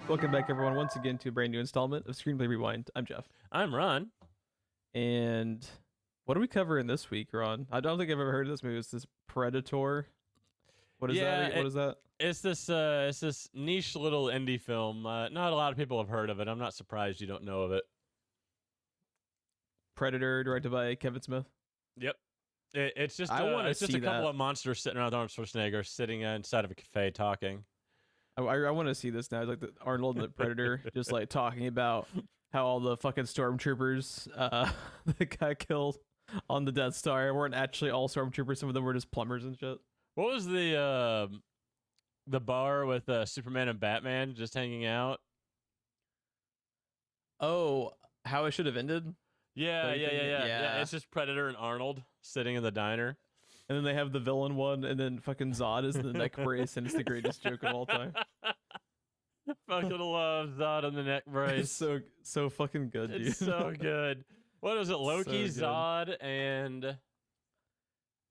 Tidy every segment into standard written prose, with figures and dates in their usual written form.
Welcome back, everyone, once again to a brand new installment of Screenplay Rewind. I'm Jeff. I'm Ron. And what do we cover in this week, Ron? I don't think I've ever heard of this movie. It's this Predator. What is that? What is that? It's this niche little indie film. Not a lot of people have heard of it. I'm not surprised you don't know of it. Predator, directed by Kevin Smith. Yep. It's just it's just a couple of monsters sitting around Arnold Schwarzenegger sitting inside of a cafe talking. I want to see this now. Like the Arnold and the Predator just like talking about how all the fucking stormtroopers that got killed on the Death Star weren't actually all stormtroopers. Some of them were just plumbers and shit. What was the bar with Superman and Batman just hanging out? Oh, how it should have ended? Yeah. It's just Predator and Arnold sitting in the diner. And then they have the villain one, and then fucking Zod is in the neck brace, and it's the greatest joke of all time. Fucking love Zod in the neck brace. It's so fucking good, dude. It's so good. What was it? Loki, So good. Zod, and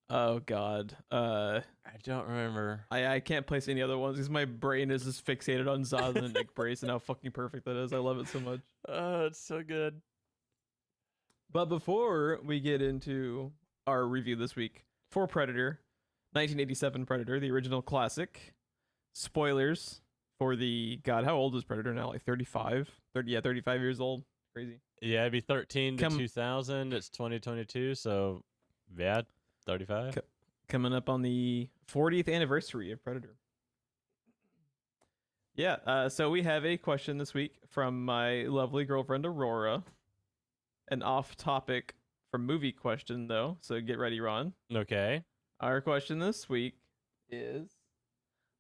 Oh god, I don't remember. I can't place any other ones because my brain is just fixated on Zod and the neck brace and how fucking perfect that is. I love it so much. Oh, it's so good. But before we get into our review this week for Predator, 1987 Predator, the original classic. Spoilers for the God. How old is Predator now? Like 35? 35 years old. Crazy. Yeah, it'd be 13 to 2000. It's 2022, so yeah, 35. Coming up on the 40th anniversary of Predator. Yeah, so we have a question this week from my lovely girlfriend Aurora. An off-topic from movie question, though, so get ready, Ron. Okay. Our question this week is,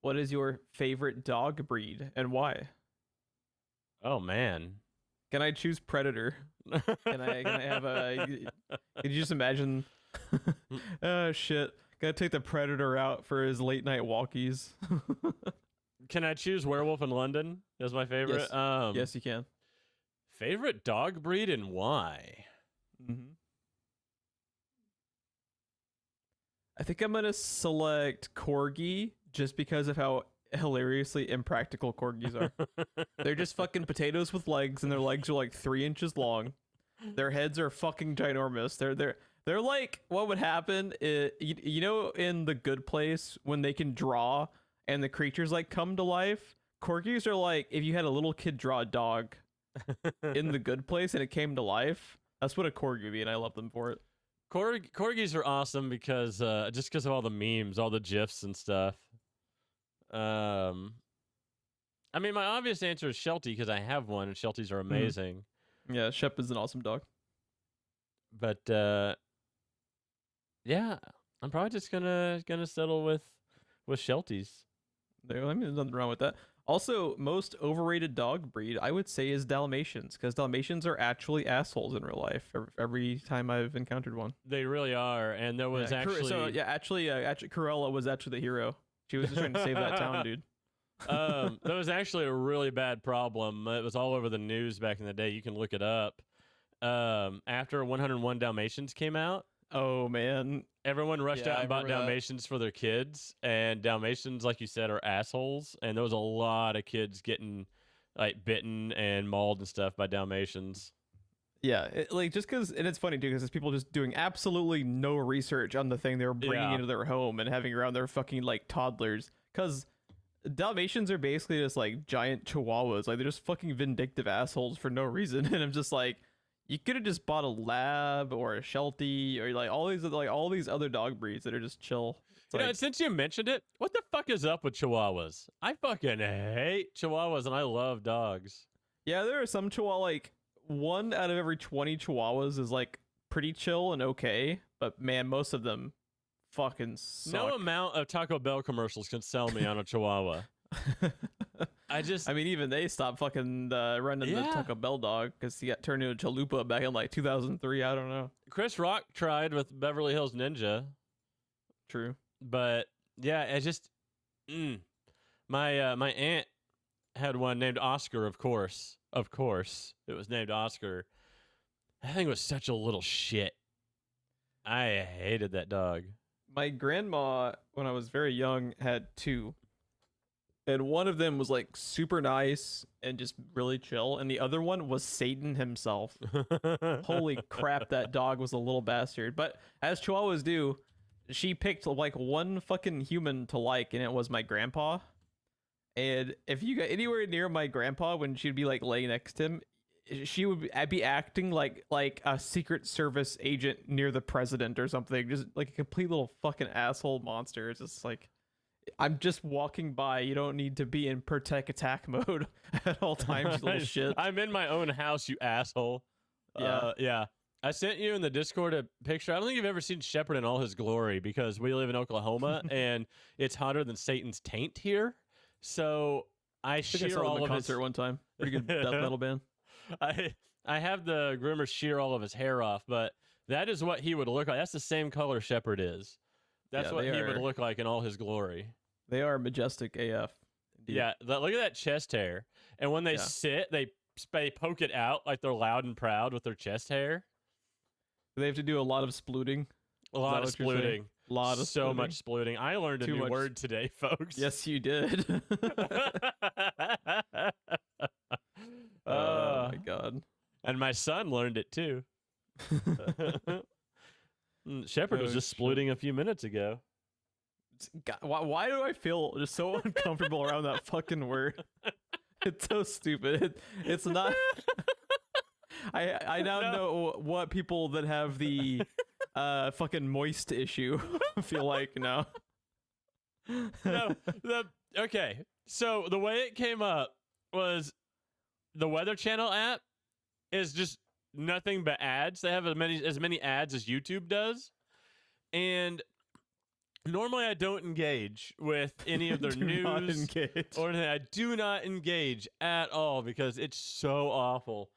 what is your favorite dog breed and why? Oh, man. Can I choose Predator? Can I have a... Could you just imagine... Oh, shit. Gotta take the Predator out for his late-night walkies. Can I choose Werewolf in London as my favorite? Yes, yes you can. Favorite dog breed and why? Mm-hmm. I think I'm gonna select Corgi just because of how hilariously impractical Corgis are. They're just fucking potatoes with legs, and their legs are like 3 inches long. Their heads are fucking ginormous. They're like what would happen you know in The Good Place when they can draw and the creatures like come to life. Corgis are like if you had a little kid draw a dog in The Good Place and it came to life. That's what a corgi would be, and I love them for it. Corgis are awesome because just because of all the memes, all the gifs and stuff. I mean, my obvious answer is Sheltie because I have one, and Shelties are amazing. Yeah, Shep is an awesome dog. But yeah, I'm probably just gonna settle with Shelties. I mean, there's nothing wrong with that. Also, most overrated dog breed, I would say, is Dalmatians, because Dalmatians are actually assholes in real life. Every time I've encountered one, they really are. And there was actually, actually, Cruella was actually the hero. She was just trying to save that town, dude. There was actually a really bad problem. It was all over the news back in the day. You can look it up. After 101 Dalmatians came out. Oh man. Everyone rushed out and bought Dalmatians for their kids, and Dalmatians, like you said, are assholes. And there was a lot of kids getting like bitten and mauled and stuff by Dalmatians. Yeah, just because, and it's funny too, because it's people just doing absolutely no research on the thing they were bringing into their home and having around their fucking like toddlers. Because Dalmatians are basically just like giant chihuahuas, like they're just fucking vindictive assholes for no reason. And I'm just like, you could have just bought a lab or a Sheltie or like all these other dog breeds that are just chill. Since you mentioned it, what the fuck is up with Chihuahuas? I fucking hate Chihuahuas, and I love dogs. Yeah, there are some Chihuahua, like 1 out of every 20 Chihuahuas is like pretty chill and okay, but man, most of them fucking suck. No amount of Taco Bell commercials can sell me on a Chihuahua. I mean, even they stopped fucking running the Taco Bell dog because he got turned into a chalupa back in like 2003. I don't know. Chris Rock tried with Beverly Hills Ninja. True. But yeah, it just my aunt had one named Oscar. Of course, it was named Oscar. That thing was such a little shit. I hated that dog. My grandma, when I was very young, had 2. And one of them was like super nice and just really chill, and the other one was Satan himself. Holy crap, that dog was a little bastard. But as Chihuahuas do, she picked like one fucking human to like, and it was my grandpa. And if you got anywhere near my grandpa when she'd be like laying next to him, she would be acting like a Secret Service agent near the president or something, just like a complete little fucking asshole monster. It's just like, I'm just walking by. You don't need to be in protect attack mode at all times, you little shit. I'm in my own house, you asshole. Yeah. Yeah. I sent you in the Discord a picture. I don't think you've ever seen Shepard in all his glory because we live in Oklahoma and it's hotter than Satan's taint here. So I think I shear saw them all at a of concert his. one time. Pretty good death metal band. I have the groomer shear all of his hair off, but that is what he would look like. That's the same color Shepard is. That's what he would look like in all his glory. They are majestic AF. Indeed. Yeah, look at that chest hair. And when they sit, they poke it out like they're loud and proud with their chest hair. They have to do a lot of splooting. A lot of splooting. A lot of so much splooting. I learned a new word today, folks. Yes, you did. Oh my god. And my son learned it too. Shepard was just splooting a few minutes ago. God, why do I feel just so uncomfortable around that fucking word? It's so stupid. It's not. I now know what people that have the fucking moist issue feel like now. No, okay. So the way it came up was the Weather Channel app is just nothing but ads. They have as many ads as YouTube does, and normally I don't engage with any of their news or anything. I do not engage at all because it's so awful.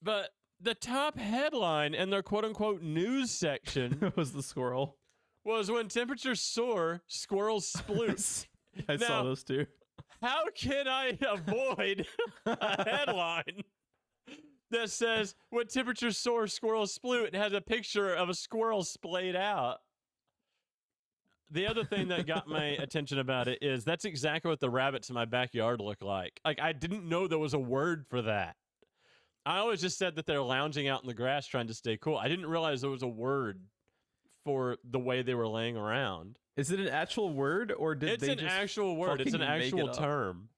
But the top headline in their quote-unquote news section was the squirrel. Was when temperatures soar, squirrels sploot. I saw those too. How can I avoid a headline that says when temperatures soar, squirrels sploot and has a picture of a squirrel splayed out? The other thing that got my attention about it is that's exactly what the rabbits in my backyard look like. Like, I didn't know there was a word for that. I always just said that they're lounging out in the grass trying to stay cool. I didn't realize there was a word for the way they were laying around. Is it an actual word or did it's they an just actual word. It's an actual term.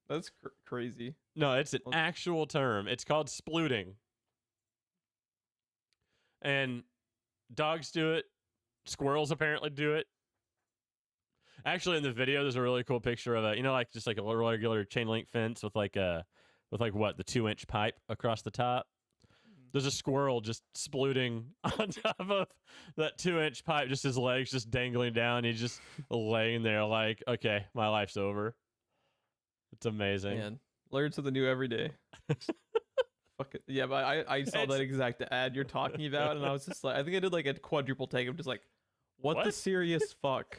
That's crazy. No, it's an actual term. It's called splooting. And dogs do it. Squirrels apparently do it. Actually, in the video, there's a really cool picture of just like a regular chain link fence with the 2-inch pipe across the top. There's a squirrel just splooting on top of that 2-inch pipe, just his legs just dangling down. He's just laying there like, okay, my life's over. It's amazing. Man, learn something new every day. Fuck it. Yeah, but I saw that exact ad you're talking about, and I was just like, I think I did like a quadruple take. I'm just like, what? The serious fuck?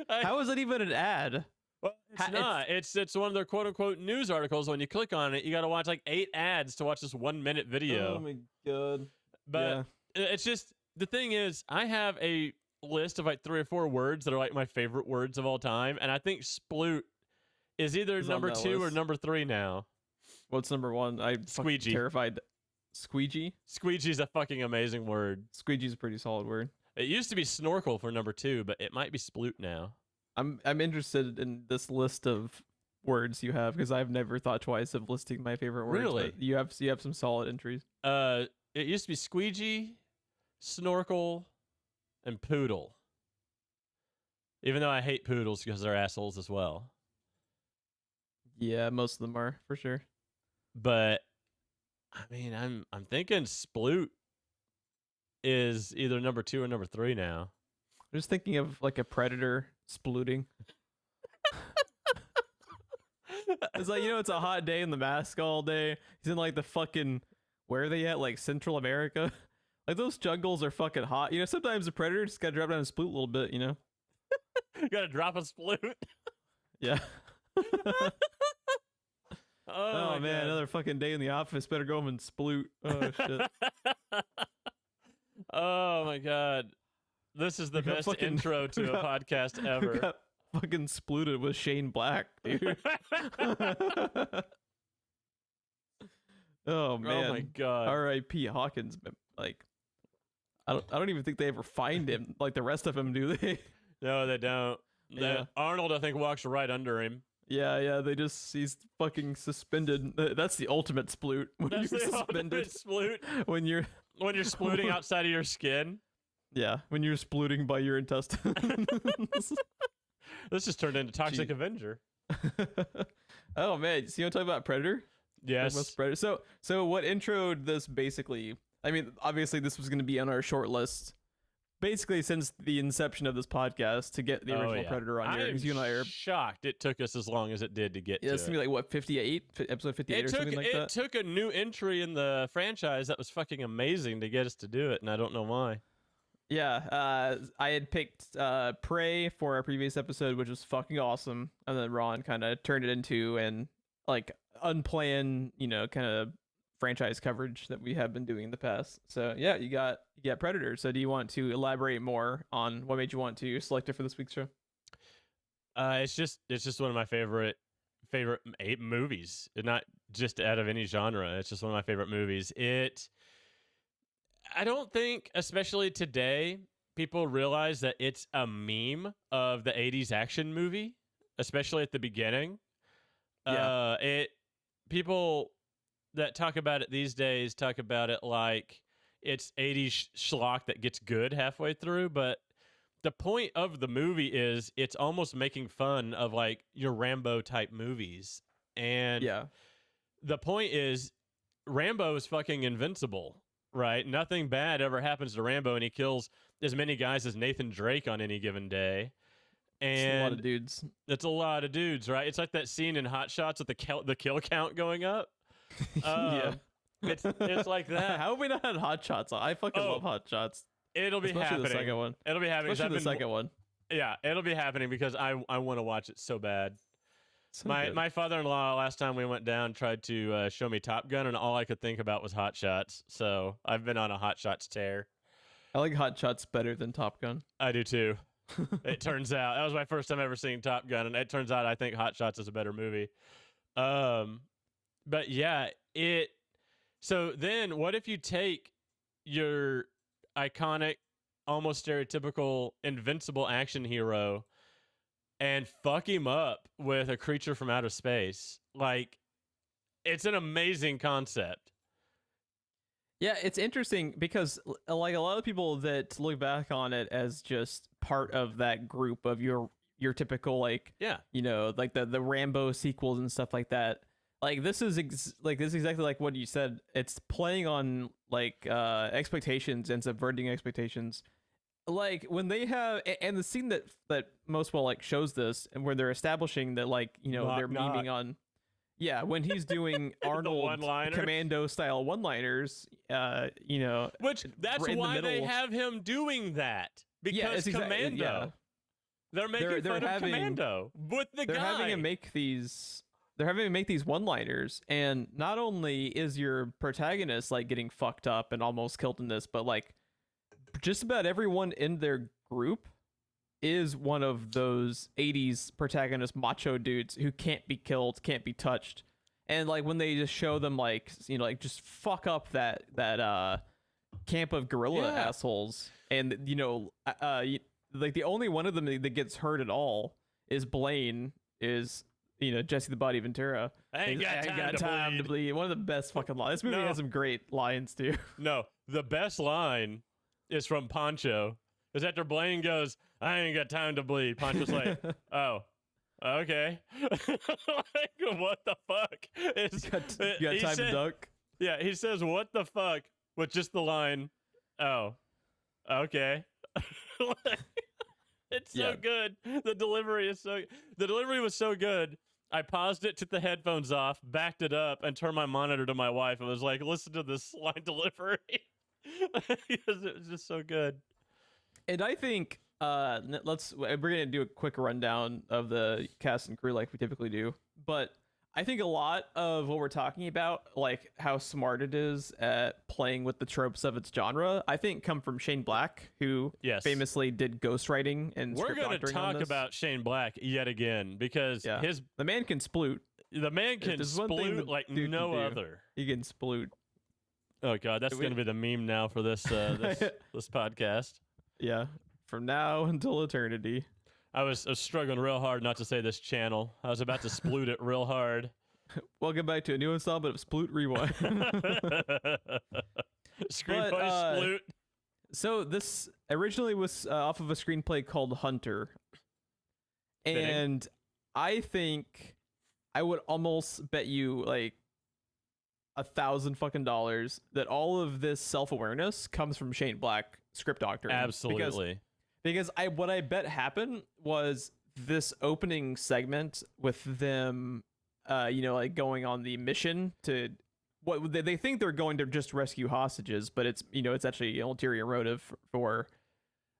How is that even an ad? Well, it's not. It's one of their quote-unquote news articles. When you click on it, you got to watch like 8 ads to watch this 1-minute video. Oh, my God. But it's just, the thing is, I have a list of like 3 or 4 words that are like my favorite words of all time, and I think sploot is either number 2 or number 3 now. What's number 1? I'm squeegee. Terrified. Squeegee? Squeegee's a fucking amazing word. Squeegee's a pretty solid word. It used to be snorkel for number 2, but it might be sploot now. I'm interested in this list of words you have because I've never thought twice of listing my favorite words. Really? You have some solid entries. It used to be squeegee, snorkel, and poodle. Even though I hate poodles because they're assholes as well. Yeah, most of them are for sure. But I mean, I'm thinking sploot is either number 2 or number 3 now. I'm just thinking of like a predator splooting. It's like, it's a hot day in the mask all day. He's in like the fucking, where are they at? Like Central America? Like those jungles are fucking hot. Sometimes the predator just gotta drop down and sploot a little bit, You gotta drop a sploot. Yeah. Oh man, God. Another fucking day in the office. Better go home and sploot. Oh shit. Oh my God. This is the best intro to a podcast ever. fucking splooted with Shane Black, dude. Oh man. Oh my god. R.I.P. Hawkins. Like, I don't even think they ever find him like the rest of them, do they? No, they don't. Yeah. Arnold, I think, walks right under him. Yeah. He's fucking suspended. That's the ultimate sploot. When That's you're the suspended. sploot. When you're splooting outside of your skin. Yeah, when you're splooting by your intestines. This just turned into Toxic Avenger. Oh man, so you want to talk about Predator? Yes. Predator. So what introed this basically? I mean, obviously this was going to be on our short list, basically since the inception of this podcast to get the original Predator on here. Because you and I are shocked it took us as long as it did to get. Yeah, it's gonna be like what 58, episode 58 or something like that. It took a new entry in the franchise that was fucking amazing to get us to do it, and I don't know why. Yeah, I had picked Prey for our previous episode, which was fucking awesome, and then Ron kind of turned it into an like unplanned, kind of franchise coverage that we have been doing in the past. So yeah, you got Predator. So do you want to elaborate more on what made you want to select it for this week's show? It's just one of my favorite movies, not just out of any genre. It's just one of my favorite movies. I don't think, especially today, people realize that it's a meme of the 80s action movie, especially at the beginning. Yeah. People that talk about it these days talk about it like it's 80s schlock that gets good halfway through, but the point of the movie is it's almost making fun of like your Rambo type movies. And the point is Rambo is fucking invincible. Right? Nothing bad ever happens to Rambo, and he kills as many guys as Nathan Drake on any given day. And it's a lot of dudes. It's a lot of dudes, right? It's like that scene in Hot Shots with the kill count going up. Yeah. It's like that. How have we not had Hot Shots? I fucking love Hot Shots. It'll be Especially happening. The second one. It'll be happening. Especially the second one. Yeah, it'll be happening because I want to watch it so bad. So my father-in-law, last time we went down, tried to show me Top Gun, and all I could think about was Hot Shots. So I've been on a Hot Shots tear. I like Hot Shots better than Top Gun. I do too. It turns out that was my first time ever seeing Top Gun, and it turns out I think Hot Shots is a better movie. But yeah, So then, what if you take your iconic, almost stereotypical, invincible action hero and fuck him up with a creature from outer space? Like, it's an amazing concept. Yeah, it's interesting because like a lot of people that look back on it as just part of that group of your typical like like the Rambo sequels and stuff like that. Like this is exactly like what you said. It's playing on like expectations and subverting expectations. Like when they have and the scene that most well like shows this and where they're establishing that like they're memeing on when he's doing Arnold commando style one-liners which that's why they have him doing that because commando they're making fun of commando with the guy. They're having him make these one-liners, and not only is your protagonist like getting fucked up and almost killed in this, but like just about everyone in their group is one of those 80s protagonist macho dudes who can't be killed, can't be touched. And like when they just show them like like just fuck up that camp of gorilla assholes, and like the only one of them that gets hurt at all is Blaine, is Jesse the Body Ventura. I ain't got time to bleed. One of the best fucking lines. This movie has some great lines too. No, the best line is from Pancho. Is after Blaine goes, "I ain't got time to bleed." Pancho's like, "Oh, okay." Like, what the fuck? You got time to duck? Yeah, he says, "What the fuck?" with just the line, "Oh, okay." It's so good. The delivery was so good. I paused it, took the headphones off, backed it up, and turned my monitor to my wife and was like, "Listen to this line delivery." Because it was just so good. And I think we're gonna do a quick rundown of the cast and crew like we typically do, but I think a lot of what we're talking about, like how smart it is at playing with the tropes of its genre, I think come from Shane Black, who Yes. famously did ghostwriting and We're going to talk about Shane Black yet again because the man can sploot. The man can sploot like no other. He can sploot. Oh god, that's going to be the meme now for this this podcast. Yeah, from now until eternity. I was struggling real hard not to say this channel. I was about to sploot it real hard. Welcome back to a new installment of Sploot Rewind. Screenplay sploot. So this originally was off of a screenplay called Hunter, and I think I would almost bet you like $1,000 that all of this self-awareness comes from Shane Black script doctoring. Absolutely. Because what I bet happened was this opening segment with them, like going on the mission to what they think they're going to just rescue hostages, but it's it's actually an ulterior motive for,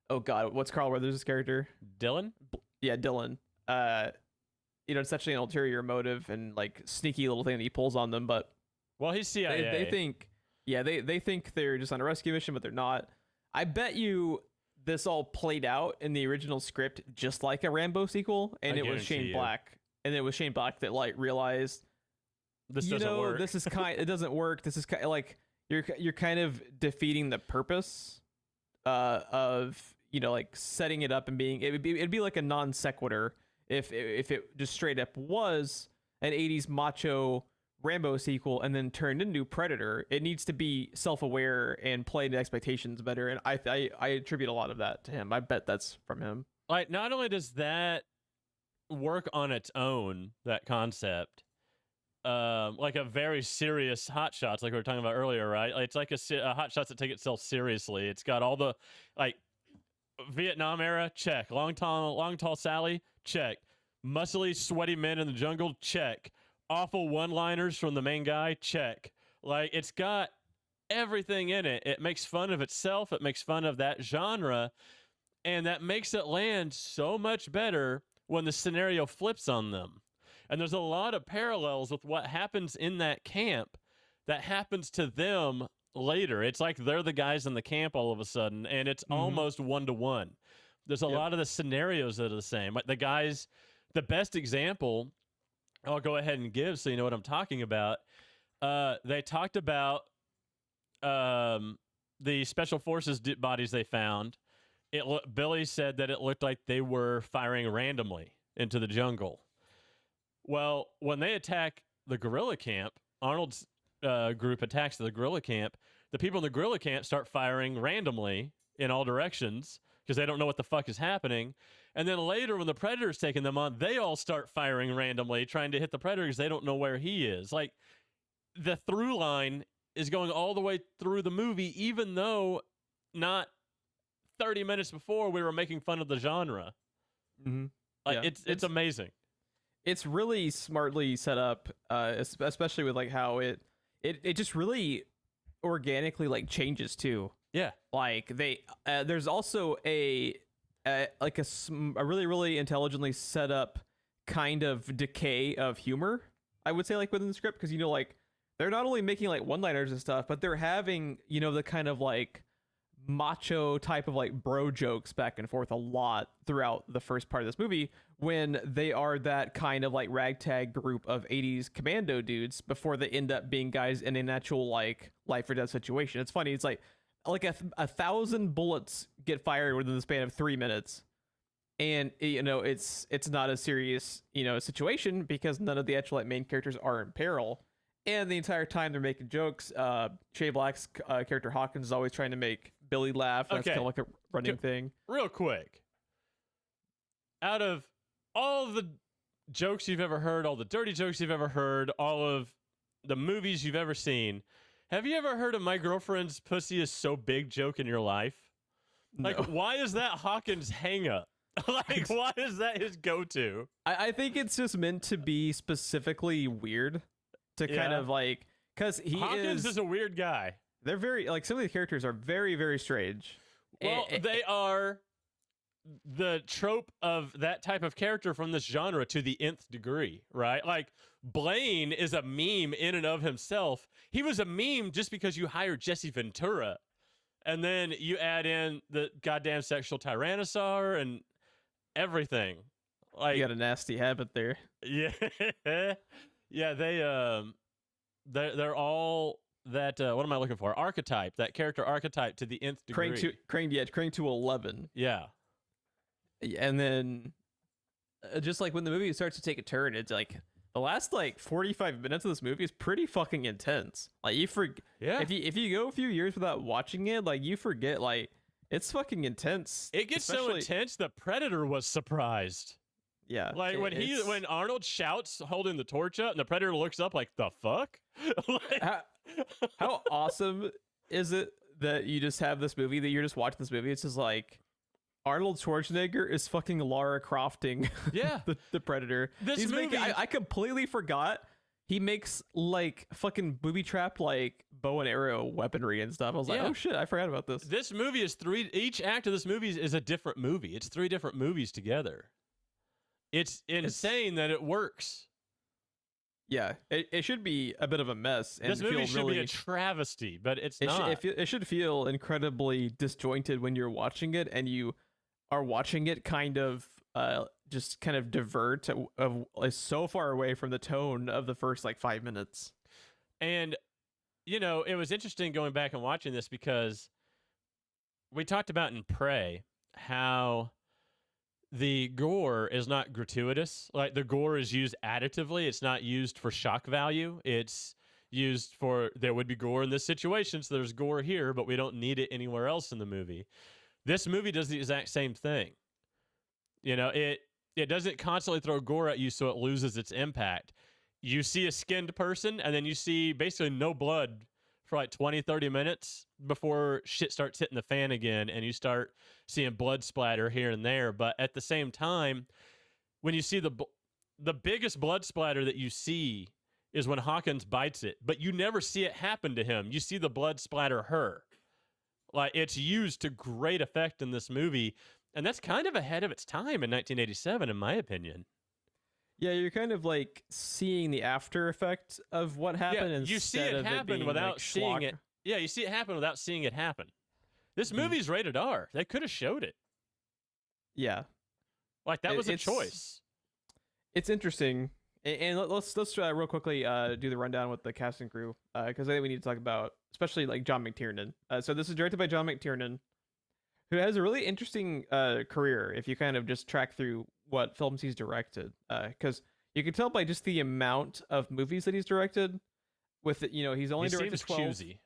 oh god, what's Carl Weathers' character? Dylan? Yeah, Dylan. It's actually an ulterior motive and like sneaky little thing that he pulls on them, but well, he's CIA. They think, they think they're just on a rescue mission, but they're not. I bet you this all played out in the original script just like a Rambo sequel, and it was Shane Black, and it was Shane Black that like realized this doesn't work. This is it doesn't work. This is kind of like you're kind of defeating the purpose of like setting it up and being it'd be like a non sequitur if it just straight up was an 80s macho Rambo sequel and then turned into Predator. It needs to be self-aware and play to expectations better, and I attribute a lot of that to him. I bet that's from him. Like, not only does that work on its own, that concept, like a very serious Hot Shots, like we were talking about earlier, right? Like, it's like a Hot Shots that take itself seriously. It's got all the like Vietnam era, check. Long tall Sally, check. Muscly, sweaty men in the jungle, check. Awful one-liners from the main guy, check. Like, it's got everything in it. It makes fun of itself. It makes fun of that genre, and that makes it land so much better when the scenario flips on them. And there's a lot of parallels with what happens in that camp that happens to them later. It's like they're the guys in the camp all of a sudden, and it's almost one-to-one. There's a lot of the scenarios that are the same. Like the best example I'll go ahead and give so you know what I'm talking about. They talked about the special forces bodies they found. Billy said that it looked like they were firing randomly into the jungle. Well, when they attack the guerrilla camp, Arnold's group attacks the guerrilla camp. The people in the guerrilla camp start firing randomly in all directions because they don't know what the fuck is happening. And then later, when the Predator's taking them on, they all start firing randomly, trying to hit the Predator because they don't know where he is. Like, the through line is going all the way through the movie, even though not 30 minutes before we were making fun of the genre. Mm-hmm. Like, it's amazing. It's really smartly set up, especially with like how it just really organically like changes too. Yeah, like there's also a really, really intelligently set up kind of decay of humor, I would say, like within the script, because like they're not only making like one-liners and stuff, but they're having the kind of like macho type of like bro jokes back and forth a lot throughout the first part of this movie when they are that kind of like ragtag group of 80s commando dudes before they end up being guys in an actual like life or death situation. It's funny. It's like 1,000 bullets get fired within the span of 3 minutes, and it's not a serious situation because none of the actual like main characters are in peril, and the entire time they're making jokes. Shane Black's character Hawkins is always trying to make Billy laugh. That's kind of like a running thing. Real quick, out of all of the jokes you've ever heard, all the dirty jokes you've ever heard, all of the movies you've ever seen, have you ever heard of "my girlfriend's pussy is so big" joke in your life? Like, No. Why is that Hawkins' hang-up? Like, why is that his go-to? I think it's just meant to be specifically weird to kind of like, because Hawkins is a weird guy. They're very like, some of the characters are very, very strange. Well, they are the trope of that type of character from this genre to the nth degree, right? Like Blaine is a meme in and of himself. He was a meme just because you hired Jesse Ventura, and then you add in the goddamn sexual tyrannosaur and everything. Like, You got a nasty habit there. yeah, yeah. They're all that. What am I looking for? Archetype. That character archetype to the nth degree. Crank to 11. Yeah. And then just like when the movie starts to take a turn, it's like the last like 45 minutes of this movie is pretty fucking intense. Like Yeah. if you go a few years without watching it, like you forget, like it's fucking intense. It gets so intense the Predator was surprised. Yeah. Like when Arnold shouts holding the torch up and the Predator looks up like, the fuck? Like, how awesome is it that you just have this movie, that you're just watching this movie, it's just like Arnold Schwarzenegger is fucking Lara Crofting the Predator. This movie, I completely forgot he makes like fucking booby trap like bow and arrow weaponry and stuff. I was like, oh shit, I forgot about this. This movie is each act of this movie is a different movie. It's 3 different movies together. It's insane that it works. Yeah, it should be a bit of a mess. And this movie should be a travesty, but it's not. It should feel incredibly disjointed when you're watching it, and you are watching it kind of just kind of divert so far away from the tone of the first like 5 minutes. And it was interesting going back and watching this because we talked about in Prey how the gore is not gratuitous. Like the gore is used additively. It's not used for shock value. It's used for, there would be gore in this situation, so there's gore here, but we don't need it anywhere else in the movie. This movie does the exact same thing. It doesn't constantly throw gore at you so it loses its impact. You see a skinned person, and then you see basically no blood for like 20, 30 minutes before shit starts hitting the fan again, and you start seeing blood splatter here and there. But at the same time, when you see the biggest blood splatter that you see is when Hawkins bites it, but you never see it happen to him. You see the blood splatter her. Like, it's used to great effect in this movie, and that's kind of ahead of its time in 1987, in my opinion. Yeah, you're kind of like seeing the after effect of what happened. Yeah, you see it happen without seeing it. Yeah, you see it happen without seeing it happen. This movie's rated R. They could have showed it. Yeah, like that was a choice. It's interesting, and let's real quickly do the rundown with the cast and crew because I think we need to talk about especially like John McTiernan. So this is directed by John McTiernan, who has a really interesting career if you kind of just track through what films he's directed, because you can tell by just the amount of movies that he's directed. With he's only directed 12. Choosy.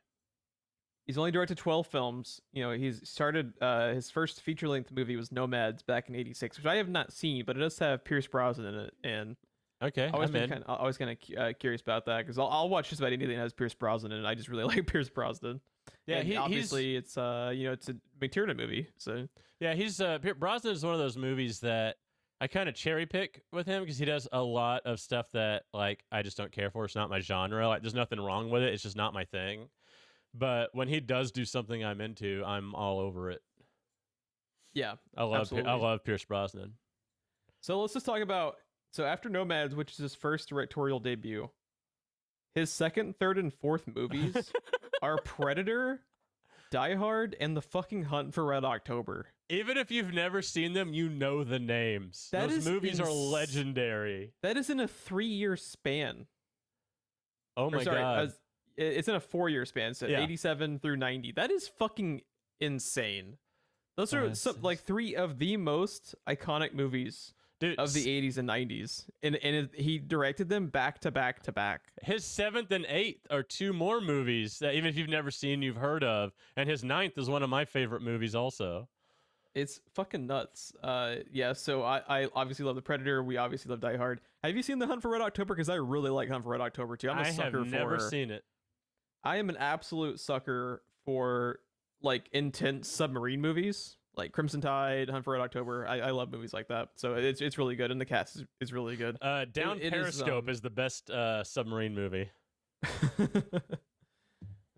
He's only directed 12 films. He's started his first feature-length movie was Nomads back in '86, which I have not seen, but it does have Pierce Brosnan in it. And okay, always kind of curious about that because I'll watch just about anything that has Pierce Brosnan in it. I just really like Pierce Brosnan. Yeah, obviously it's it's a McTiernan movie. So yeah, Brosnan is one of those movies that I kind of cherry pick with him because he does a lot of stuff that like I just don't care for. It's not my genre. Like there's nothing wrong with it. It's just not my thing. But when he does do something I'm into, I'm all over it. Yeah, I love Pierce Brosnan. So let's just talk about after Nomads, which is his first directorial debut, his second, third, and fourth movies are Predator, Die Hard, and The fucking Hunt for Red October. Even if you've never seen them, you know the names. Those movies are legendary. That is in a 3-year span. Oh my God. It's in a 4-year span, so 87 through 90. That is fucking insane. Those are like 3 of the most iconic movies of the 80s and 90s. And he directed them back to back to back. His 7th and 8th are 2 more movies that even if you've never seen, you've heard of. And his 9th is one of my favorite movies also. It's fucking nuts. So I obviously love The Predator. We obviously love Die Hard. Have you seen The Hunt for Red October? Because I really like Hunt for Red October too. I have never seen it. I am an absolute sucker for like intense submarine movies, like Crimson Tide, Hunt for Red October. I love movies like that. So it's really good, and the cast is really good. Down Periscope is the best submarine movie.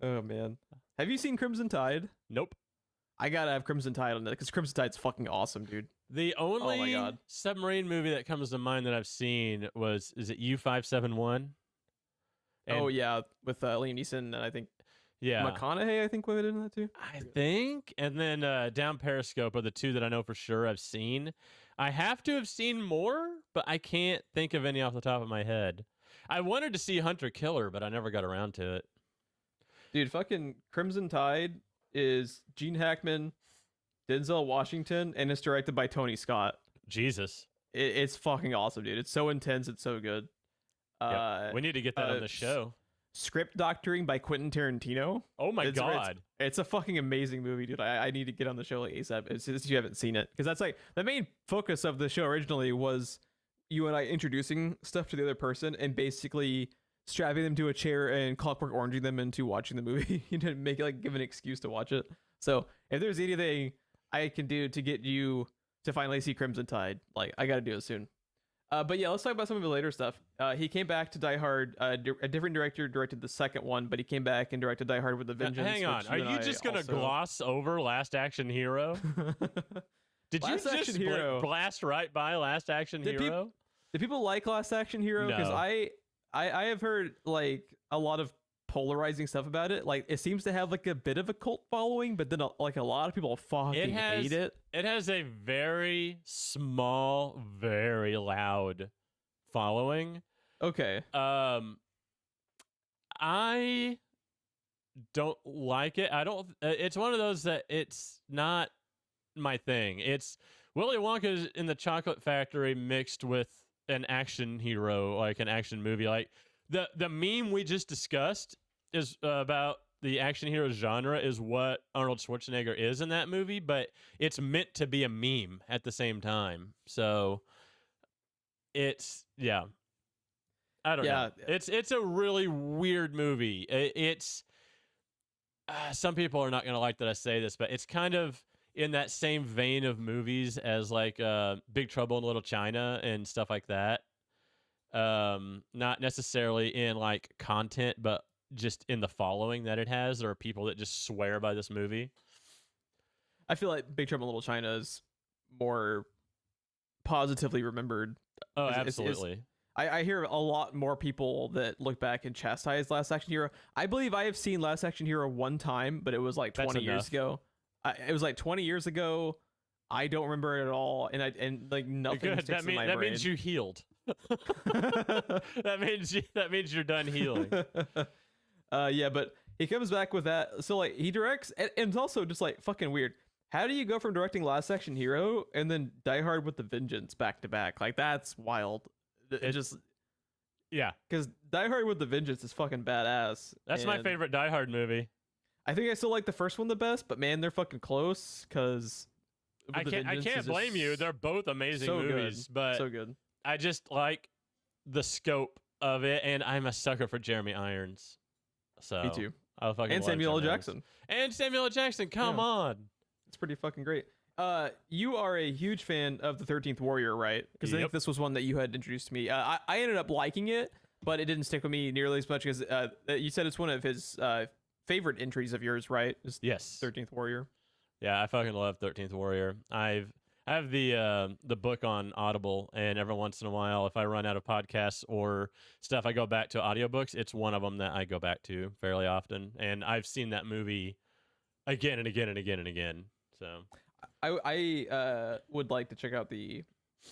Oh man, have you seen Crimson Tide? Nope. I gotta have Crimson Tide on it because Crimson Tide's fucking awesome, dude. The Oh my only God. submarine movie that comes to mind that I've seen is it U-571? Oh yeah, with Liam Neeson and I think Yeah. McConaughey. I think was in that too. I think. And then Down Periscope are the two that I know for sure I've seen. I have to have seen more, but I can't think of any off the top of my head. I wanted to see Hunter Killer, but I never got around to it. Dude, fucking Crimson Tide is Gene Hackman, Denzel Washington, and it's directed by Tony Scott. Jesus. It's fucking awesome, dude. It's so intense. It's so good. Yep. We need to get that on the show. Script doctoring by Quentin Tarantino. Oh my God. It's a fucking amazing movie, dude. I need to get on the show like ASAP since you haven't seen it. Because that's like the main focus of the show originally was you and I introducing stuff to the other person and basically strapping them to a chair and Clockwork Oranging them into watching the movie. You know, make it like give an excuse to watch it. So if there's anything I can do to get you to finally see Crimson Tide, like I gotta do it soon. But yeah, let's talk about some of the later stuff. He came back to Die Hard. A different director directed the second one, but he came back and directed Die Hard with a Vengeance. Hang on, are you just gonna gloss over Last Action Hero? Did you just blast right by Last Action Hero? Do people like Last Action Hero? Because No. I have heard like a lot of polarizing stuff about it. Like it seems to have like a bit of a cult following, but then like a lot of people fucking hate it. It has a very small, very loud following. Okay. I don't like it. I don't. It's one of those that it's not my thing. It's Willy Wonka in the Chocolate Factory mixed with an action hero, like an action movie. Like the meme we just discussed is about the action hero genre is what Arnold Schwarzenegger is in that movie, but it's meant to be a meme at the same time. So it's I don't know. It's a really weird movie. It's some people are not going to like that I say this, but it's kind of in that same vein of movies as like Big Trouble in Little China and stuff like that. Not necessarily in like content, but just in the following that it has. There are people that just swear by this movie. I feel like Big Trouble in Little China is more positively remembered. Oh, absolutely. I hear a lot more people that look back and chastise Last Action Hero. I believe I have seen Last Action Hero one time, but it was like 20 years ago. It was like 20 years ago. I don't remember it at all, and like nothing sticks in my brain. That means you healed. that means you're done healing. Yeah, but he comes back with that. So like he directs, and it's also just like fucking weird. How do you go from directing Last Action Hero and then Die Hard with the Vengeance back to back? Like that's wild. It just because Die Hard with the Vengeance is fucking badass. That's my favorite Die Hard movie. I think I still like the first one the best, but man, they're fucking close. Because I can't blame you. They're both amazing movies, but so good. I just like the scope of it, and I'm a sucker for Jeremy Irons. So me too. I fucking and love Samuel L. Jeremy Jackson. And Samuel L. Jackson. Come on. It's pretty fucking great. You are a huge fan of the 13th Warrior, right? Because I think this was one that you had introduced to me. I ended up liking it, but it didn't stick with me nearly as much because you said it's one of his favorite entries of yours, right? Yes. 13th Warrior. Yeah, I fucking love 13th Warrior. I have the book on Audible, and every once in a while, if I run out of podcasts or stuff, I go back to audiobooks. It's one of them that I go back to fairly often, and I've seen that movie again and again and again and again. So I would like to check out the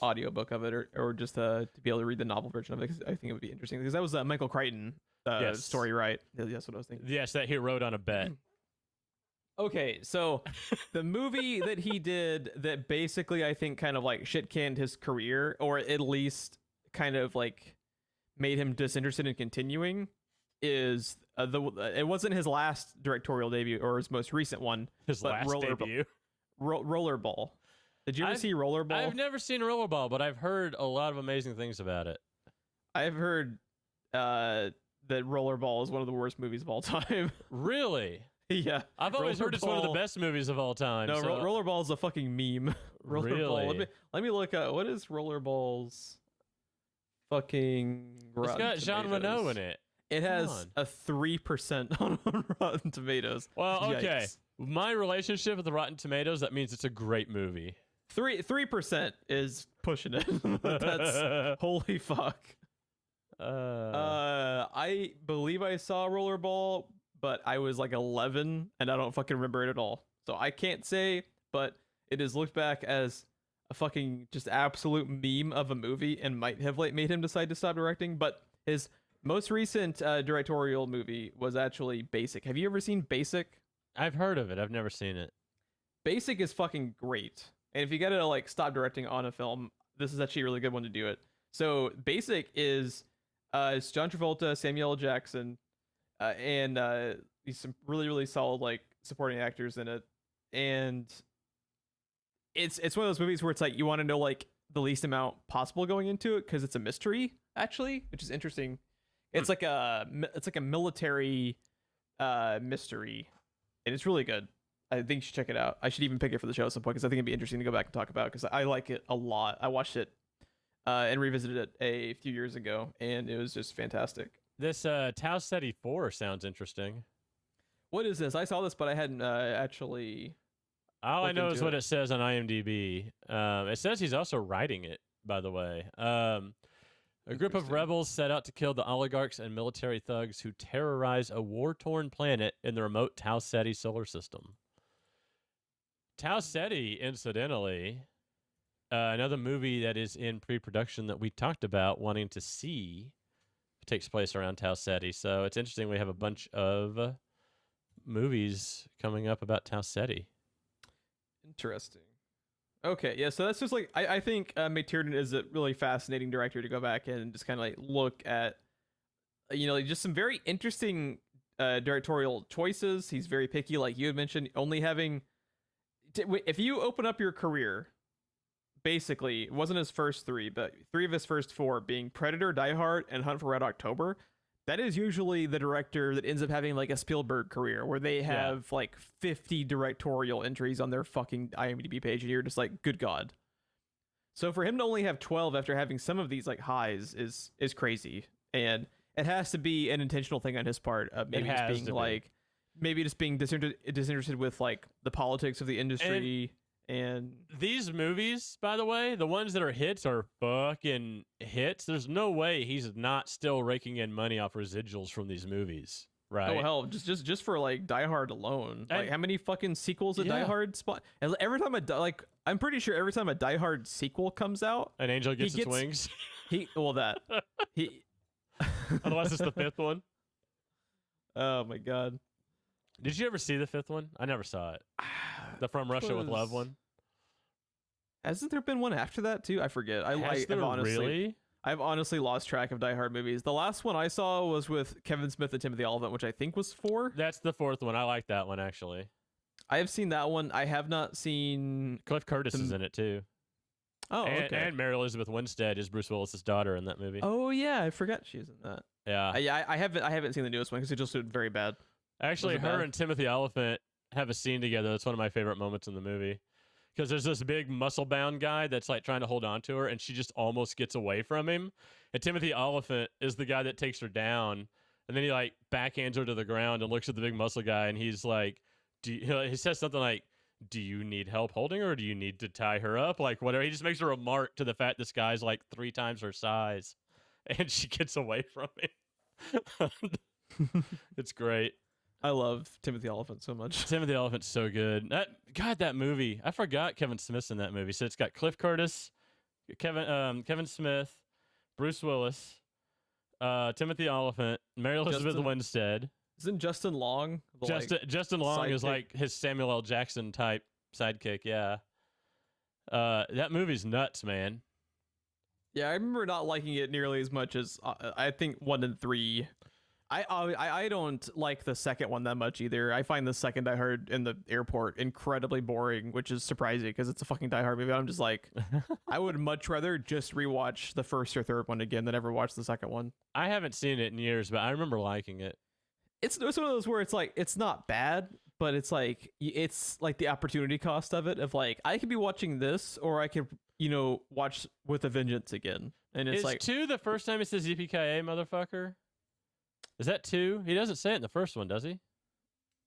audiobook of it or just to be able to read the novel version of it because I think it would be interesting because that was Michael Crichton story, right? That's what I was thinking. Yes, that he wrote on a bet. Okay, so the movie that he did that basically I think kind of like shit canned his career, or at least kind of like made him disinterested in continuing, is it wasn't his last directorial debut or his most recent one. His last debut, Rollerball. Did you ever see Rollerball? I've never seen Rollerball, but I've heard a lot of amazing things about it. I've heard that Rollerball is one of the worst movies of all time. Really? Yeah, I've always heard it's one of the best movies of all time. No, Rollerball is a fucking meme. Rollerball. Really? Let me look at what is Rollerball's fucking. It's got Jean Reno in it. It Come has on. a 3% on Rotten Tomatoes. Well, okay. Yikes. My relationship with the Rotten Tomatoes, that means it's a great movie. 3% is pushing it. That's holy fuck. I believe I saw Rollerball, but I was like 11 and I don't fucking remember it at all. So I can't say, but it is looked back as a fucking just absolute meme of a movie and might have like made him decide to stop directing. But his most recent directorial movie was actually Basic. Have you ever seen Basic? I've heard of it. I've never seen it. Basic is fucking great. And if you gotta like stop directing on a film, this is actually a really good one to do it. So Basic is it's John Travolta, Samuel L. Jackson, and these some really really solid like supporting actors in it. And it's one of those movies where it's like you want to know like the least amount possible going into it because it's a mystery actually, which is interesting. It's like a military mystery, and it's really good. I think you should check it out. I should even pick it for the show at some point because I think it'd be interesting to go back and talk about because I like it a lot. I watched it and revisited it a few years ago, and it was just fantastic. This Tau Ceti 4 sounds interesting. What is this? I saw this, but I hadn't actually. All I know is what it it says on IMDb. It says he's also writing it, by the way. A group of rebels set out to kill the oligarchs and military thugs who terrorize a war-torn planet in the remote Tau Ceti solar system. Tau Ceti, incidentally, another movie that is in pre-production that we talked about wanting to see, takes place around Tau Ceti. So it's interesting we have a bunch of movies coming up about Tau Ceti. Interesting. Okay, yeah, so that's just like I think McTiernan is a really fascinating director to go back and just kind of like look at, like just some very interesting directorial choices. He's very picky, like you had mentioned, only having if you open up your career, basically it wasn't his first three, but three of his first four being Predator, Die Hard, and Hunt for Red October. That is usually the director that ends up having like a Spielberg career where they have like 50 directorial entries on their fucking IMDb page and you're just like, good God. So for him to only have 12 after having some of these like highs is crazy. And it has to be an intentional thing on his part. Maybe just being like, maybe just being disinterested with like the politics of the industry. And these movies, by the way, the ones that are hits are fucking hits. There's no way he's not still raking in money off residuals from these movies, right? Oh hell, just for like Die Hard alone, like how many fucking sequels of Die Hard spot? And every time I'm pretty sure every time a Die Hard sequel comes out, an angel gets its wings. Otherwise, it's the fifth one. Oh my God. Did you ever see the fifth one? I never saw it. The From Russia with Love one. Hasn't there been one after that too? I forget. I've honestly lost track of Die Hard movies. The last one I saw was with Kevin Smith and Timothy Olyphant, which I think was 4. That's the fourth one. I like that one actually. I have seen that one. I have not seen. Cliff Curtis is in it too. Oh, okay. And Mary Elizabeth Winstead is Bruce Willis's daughter in that movie. Oh yeah, I forgot she's in that. Yeah, I haven't seen the newest one because it just did very bad. Actually, her and Timothy Olyphant have a scene together. That's one of my favorite moments in the movie. Because there's this big muscle-bound guy that's like trying to hold on to her, and she just almost gets away from him. And Timothy Olyphant is the guy that takes her down, and then he like backhands her to the ground and looks at the big muscle guy, and he's like, he says something like, "Do you need help holding her, or do you need to tie her up?" Like whatever. He just makes a remark to the fact this guy's like 3 times her size, and she gets away from him. It's great. I love Timothy Olyphant so much. Timothy Olyphant's so good. That movie. I forgot Kevin Smith's in that movie. So it's got Cliff Curtis, Kevin Smith, Bruce Willis, Timothy Olyphant, Mary Elizabeth Winstead. Isn't Justin Long? Justin Long is like his Samuel L. Jackson type sidekick. Yeah. That movie's nuts, man. Yeah, I remember not liking it nearly as much as I think 1 and 3. I don't like the second one that much either. I find the second I heard in the airport incredibly boring, which is surprising because it's a fucking Die Hard movie. I'm just like, I would much rather just rewatch the first or third one again than ever watch the second one. I haven't seen it in years, but I remember liking it. It's one of those where it's like, it's not bad, but it's like the opportunity cost of it of like, I could be watching this or I could, watch With a Vengeance again. And it's Is like 2 the first time it says yippee-ki-yay, motherfucker? Is that 2? He doesn't say it in the first one, does he?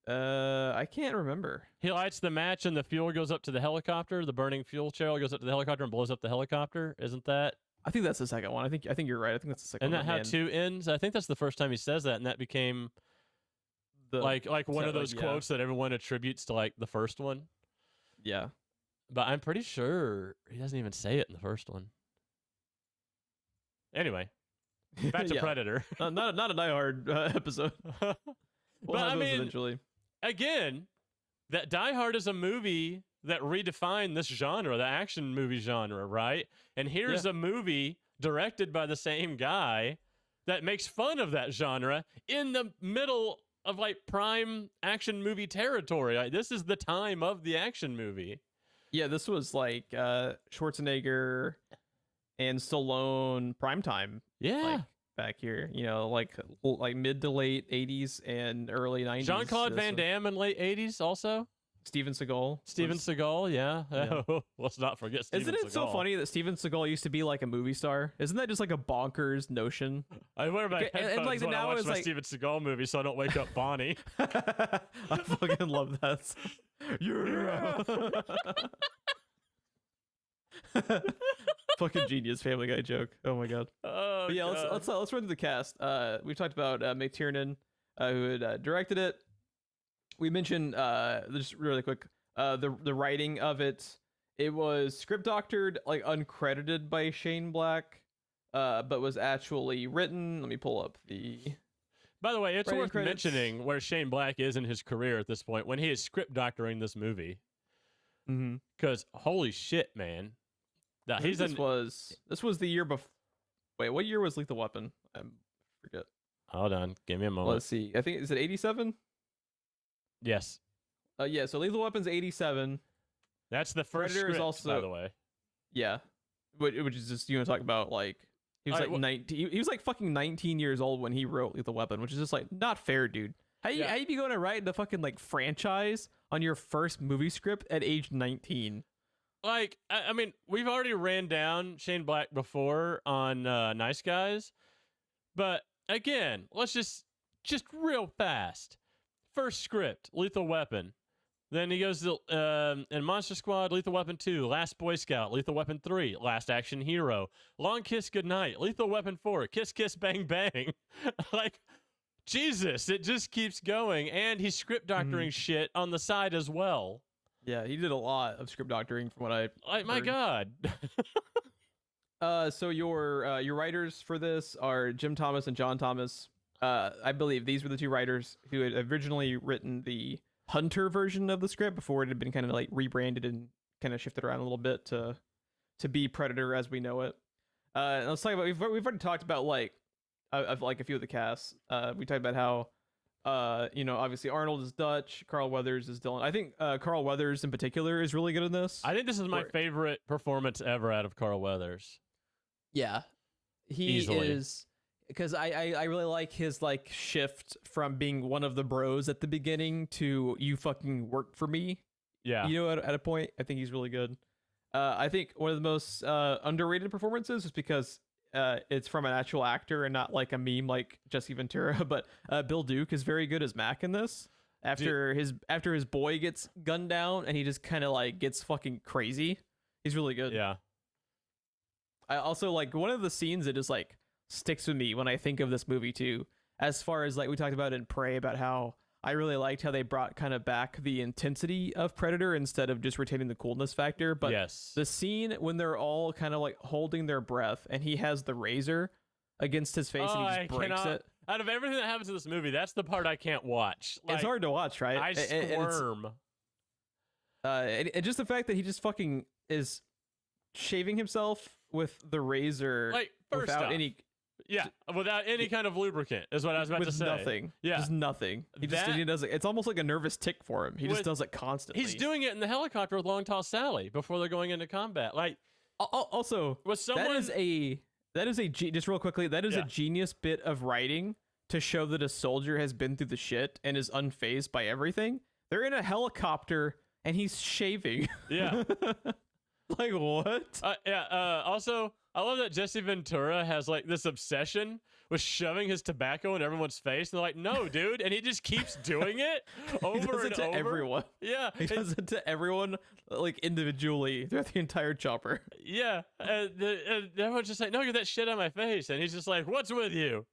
I can't remember. He lights the match and the fuel goes up to the helicopter. The burning fuel barrel goes up to the helicopter and blows up the helicopter. Isn't that? I think that's the second one. I think you're right. I think that's the second Isn't one. that how 2 ends? I think that's the first time he says that, and that became like one of those quotes that everyone attributes to like the first one. Yeah. But I'm pretty sure he doesn't even say it in the first one. Anyway, back to Predator. not a Die Hard episode. But I mean, eventually. Again, that Die Hard is a movie that redefined this genre, the action movie genre, right? And here's a movie directed by the same guy that makes fun of that genre in the middle of like prime action movie territory. Like, this is the time of the action movie. Yeah, this was like Schwarzenegger and Stallone primetime. Yeah. Like, back here, like mid to late 80s and early 90s. Jean-Claude Van Damme in late 80s also. Steven Seagal. Yeah. Let's not forget Steven Seagal. Isn't it so funny that Steven Seagal used to be like a movie star? Isn't that just like a bonkers notion? I wear my headphones like, when I now watch it's my like... Steven Seagal movie so I don't wake up Bonnie. I fucking love that. Fucking genius Family Guy joke. Oh my god. Oh, but yeah, God. let's run through the cast. We talked about McTiernan, who had directed it. We mentioned just really quick the writing of it. It was script doctored, like uncredited by Shane Black, but was actually written. Let me pull up the. By the way, it's worth credits. mentioning where Shane Black is in his career at this point when he is script doctoring this movie. Because holy shit, man. This was the year before. Wait, what year was Lethal Weapon? I forget. Hold on, give me a moment. Let's see. I think is it 87? Yes. Yeah. So Lethal Weapon's 87. That's the first Predator is script, also, by the way. Yeah, which is just you want to talk about like he was 19. He was like fucking 19 years old when he wrote Lethal Weapon, which is just like not fair, dude. How you be going to write the fucking like franchise on your first movie script at age 19? Like, I mean, we've already ran down Shane Black before on Nice Guys, but again, let's just real fast. First script, Lethal Weapon. Then he goes to in Monster Squad, Lethal Weapon 2, Last Boy Scout, Lethal Weapon 3, Last Action Hero, Long Kiss Goodnight, Lethal Weapon 4, Kiss Kiss Bang Bang. Like, Jesus, it just keeps going. And he's script doctoring shit on the side as well. Yeah, he did a lot of script doctoring from what I heard. My God. So your writers for this are Jim Thomas and John Thomas. I believe these were the two writers who had originally written the Hunter version of the script before it had been kind of like rebranded and kind of shifted around a little bit to be Predator as we know it. Let's talk about we've already talked about like of like a few of the casts. We talked about how obviously Arnold is Dutch, Carl Weathers is Dylan. I think Carl Weathers in particular is really good in this. I think this is my favorite performance ever out of Carl Weathers. Yeah, he is. Because I really like his like shift from being one of the bros at the beginning to you fucking work for me. Yeah. At a point, I think he's really good. I think one of the most underrated performances is because it's from an actual actor and not like a meme like Jesse Ventura. But Bill Duke is very good as Mac in this. After his boy gets gunned down and he just kind of like gets fucking crazy. He's really good. Yeah. I also like one of the scenes that is like sticks with me when I think of this movie too, as far as like we talked about in Prey about how I really liked how they brought kind of back the intensity of Predator instead of just retaining the coolness factor. But the scene when they're all kind of like holding their breath and he has the razor against his face and he just breaks it. Out of everything that happens in this movie, that's the part I can't watch. Like, it's hard to watch, right? I squirm. And just the fact that he just fucking is shaving himself with the razor like without any kind of lubricant is what I was about to say. Nothing. Yeah. Just nothing. He does it. It's almost like a nervous tick for him. He just does it constantly. He's doing it in the helicopter with Long Tall Sally before they're going into combat. Like also was someone that is a just real quickly, that is a genius bit of writing to show that a soldier has been through the shit and is unfazed by everything. They're in a helicopter and he's shaving. Yeah. Like what? Also, I love that Jesse Ventura has like this obsession was shoving his tobacco in everyone's face. And they're like, no, dude. And he just keeps doing it over He does and it to over. everyone. Yeah. He does it to everyone, like, individually throughout the entire chopper. Yeah. And everyone's just like, no, get that shit out of my face. And he's just like, what's with you?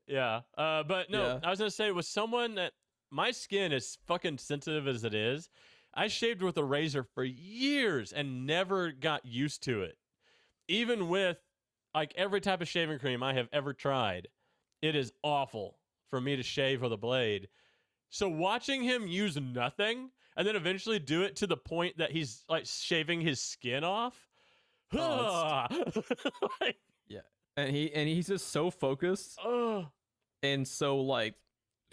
Yeah. But no, Yeah. I was going to say, with someone that my skin is fucking sensitive as it is, I shaved with a razor for years and never got used to it. Even with like every type of shaving cream I have ever tried, it is awful for me to shave with a blade. So watching him use nothing and then eventually do it to the point that he's like shaving his skin off. Like, Yeah. And he's just so focused and so like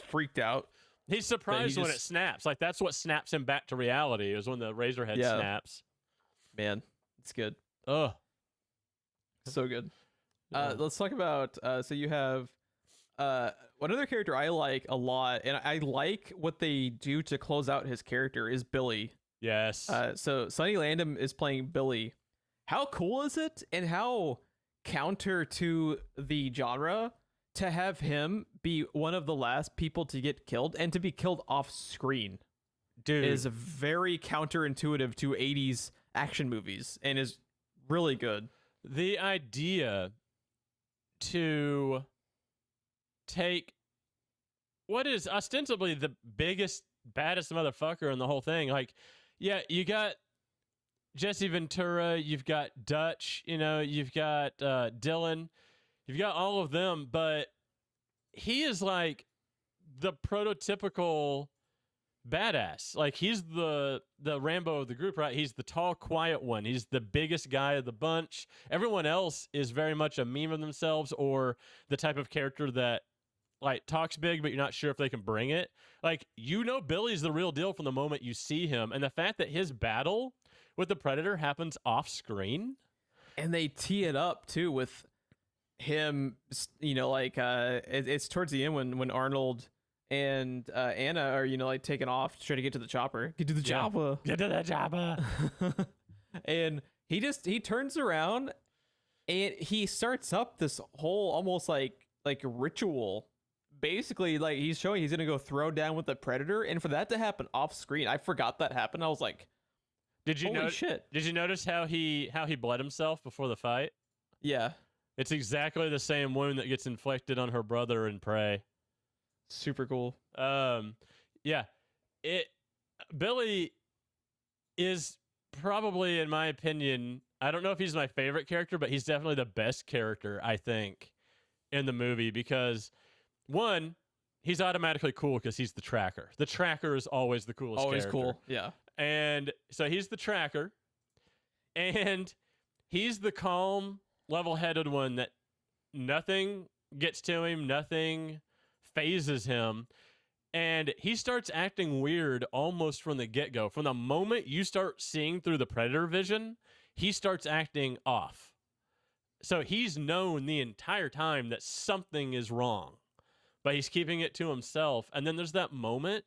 freaked out. he's surprised when it snaps. Like that's what snaps him back to reality is when the razor head snaps. Man, it's good. Ugh. So good. Yeah. Let's talk about so you have one other character I like a lot, and I like what they do to close out his character is Billy. Yes. So Sonny Landham is playing Billy. How cool is it, and how counter to the genre to have him be one of the last people to get killed and to be killed off screen? Dude. Is very counterintuitive to 80s action movies and is really good. The idea to take what is ostensibly the biggest, baddest motherfucker in the whole thing. Like, yeah, you got Jesse Ventura, you've got Dutch, you've got Dylan, you've got all of them, but he is like the prototypical badass. Like he's the Rambo of the group, right? He's the tall, quiet one. He's the biggest guy of the bunch. Everyone else is very much a meme of themselves or the type of character that like talks big, but you're not sure if they can bring it. Like, Billy's the real deal from the moment you see him. And the fact that his battle with the Predator happens off screen. And they tee it up too with him, it's towards the end when Arnold and Anna are like taking off trying to get to the chopper. Get to the chopper. Get to the chopper. And he turns around and he starts up this whole almost like ritual. Basically, like he's showing he's gonna go throw down with the Predator, and for that to happen off screen, I forgot that happened. I was like, holy shit. Did you notice how he bled himself before the fight? Yeah. It's exactly the same wound that gets inflicted on her brother in Prey. Super cool. Yeah. Billy is probably, in my opinion, I don't know if he's my favorite character, but he's definitely the best character, I think, in the movie because, one, he's automatically cool because he's the tracker. The tracker is always the coolest character. Always cool, yeah. And so he's the tracker, and he's the calm, level-headed one that nothing gets to him, nothing phases him, and he starts acting weird almost from the get-go. From the moment you start seeing through the Predator vision, he starts acting off. So he's known the entire time that something is wrong, but he's keeping it to himself. And then there's that moment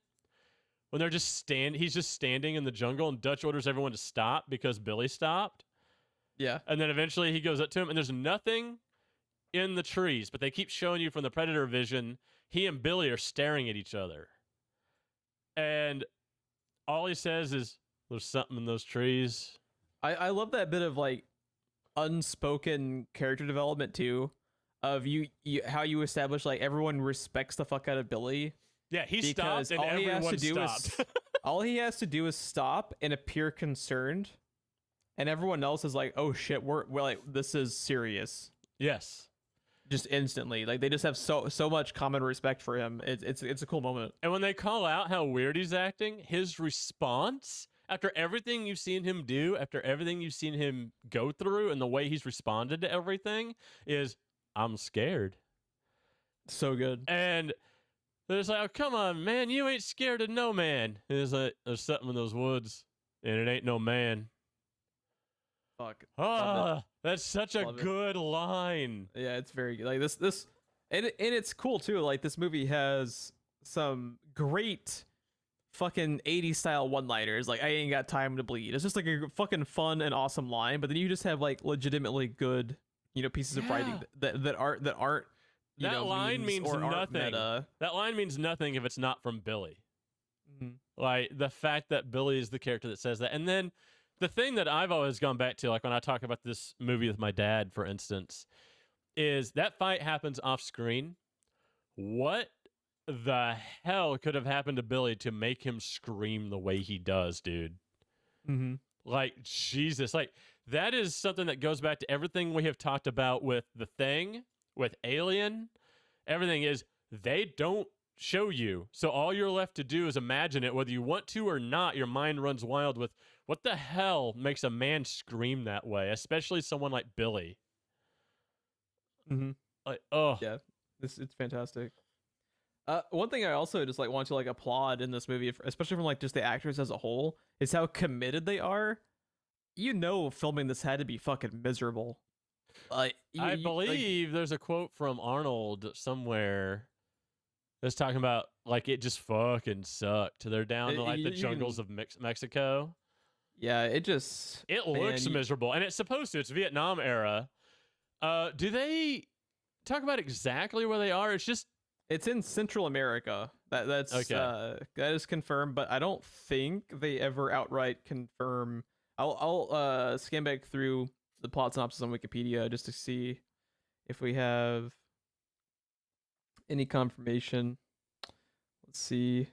when he's just standing in the jungle and Dutch orders everyone to stop because Billy stopped. Yeah. And then eventually he goes up to him and there's nothing in the trees, but they keep showing you from the Predator vision, he and Billy are staring at each other. And all he says is, there's something in those trees. I love that bit of like unspoken character development too, of you how you establish like everyone respects the fuck out of Billy. Yeah, he stopped and everyone stopped. All he has to do is stop and appear concerned, and everyone else is like, oh shit, we're like, this is serious. Yes. Just instantly, like they just have so much common respect for him. It's a cool moment. And when they call out how weird he's acting, his response after everything you've seen him do, after everything you've seen him go through, and the way he's responded to everything is, I'm scared. So good. And they're just like, oh, come on, man, you ain't scared of no man. And it's like, there's something in those woods, and it ain't no man. Fuck. That's such a good line. Yeah, it's very good. Like this, and it's cool too. Like this movie has some great fucking 80s style one-liners. Like I ain't got time to bleed. It's just like a fucking fun and awesome line. But then you just have like legitimately good, pieces of writing that aren't That line memes means or art nothing. meta. That line means nothing if it's not from Billy. Mhm. Like the fact that Billy is the character that says that. And then the thing that I've always gone back to, like when I talk about this movie with my dad, for instance, is that fight happens off screen. What the hell could have happened to Billy to make him scream the way he does, dude? Mhm. Like, Jesus. Like, that is something that goes back to everything we have talked about with The Thing, with Alien. Everything is they don't show you. So all you're left to do is imagine it. Whether you want to or not, your mind runs wild with what the hell makes a man scream that way, especially someone like Billy. Mhm. Like, oh. Yeah. It's fantastic. One thing I also just like want to like applaud in this movie, especially from like just the actors as a whole, is how committed they are. You know, filming this had to be fucking miserable. I believe there's a quote from Arnold somewhere that's talking about like it just fucking sucked. They're down to like the jungles of Mexico. Yeah, it looks miserable, and it's supposed to. It's Vietnam era. Do they talk about exactly where they are? It's in Central America. That's okay. That is confirmed, but I don't think they ever outright confirm. I'll scan back through the plot synopsis on Wikipedia just to see if we have any confirmation. Let's see.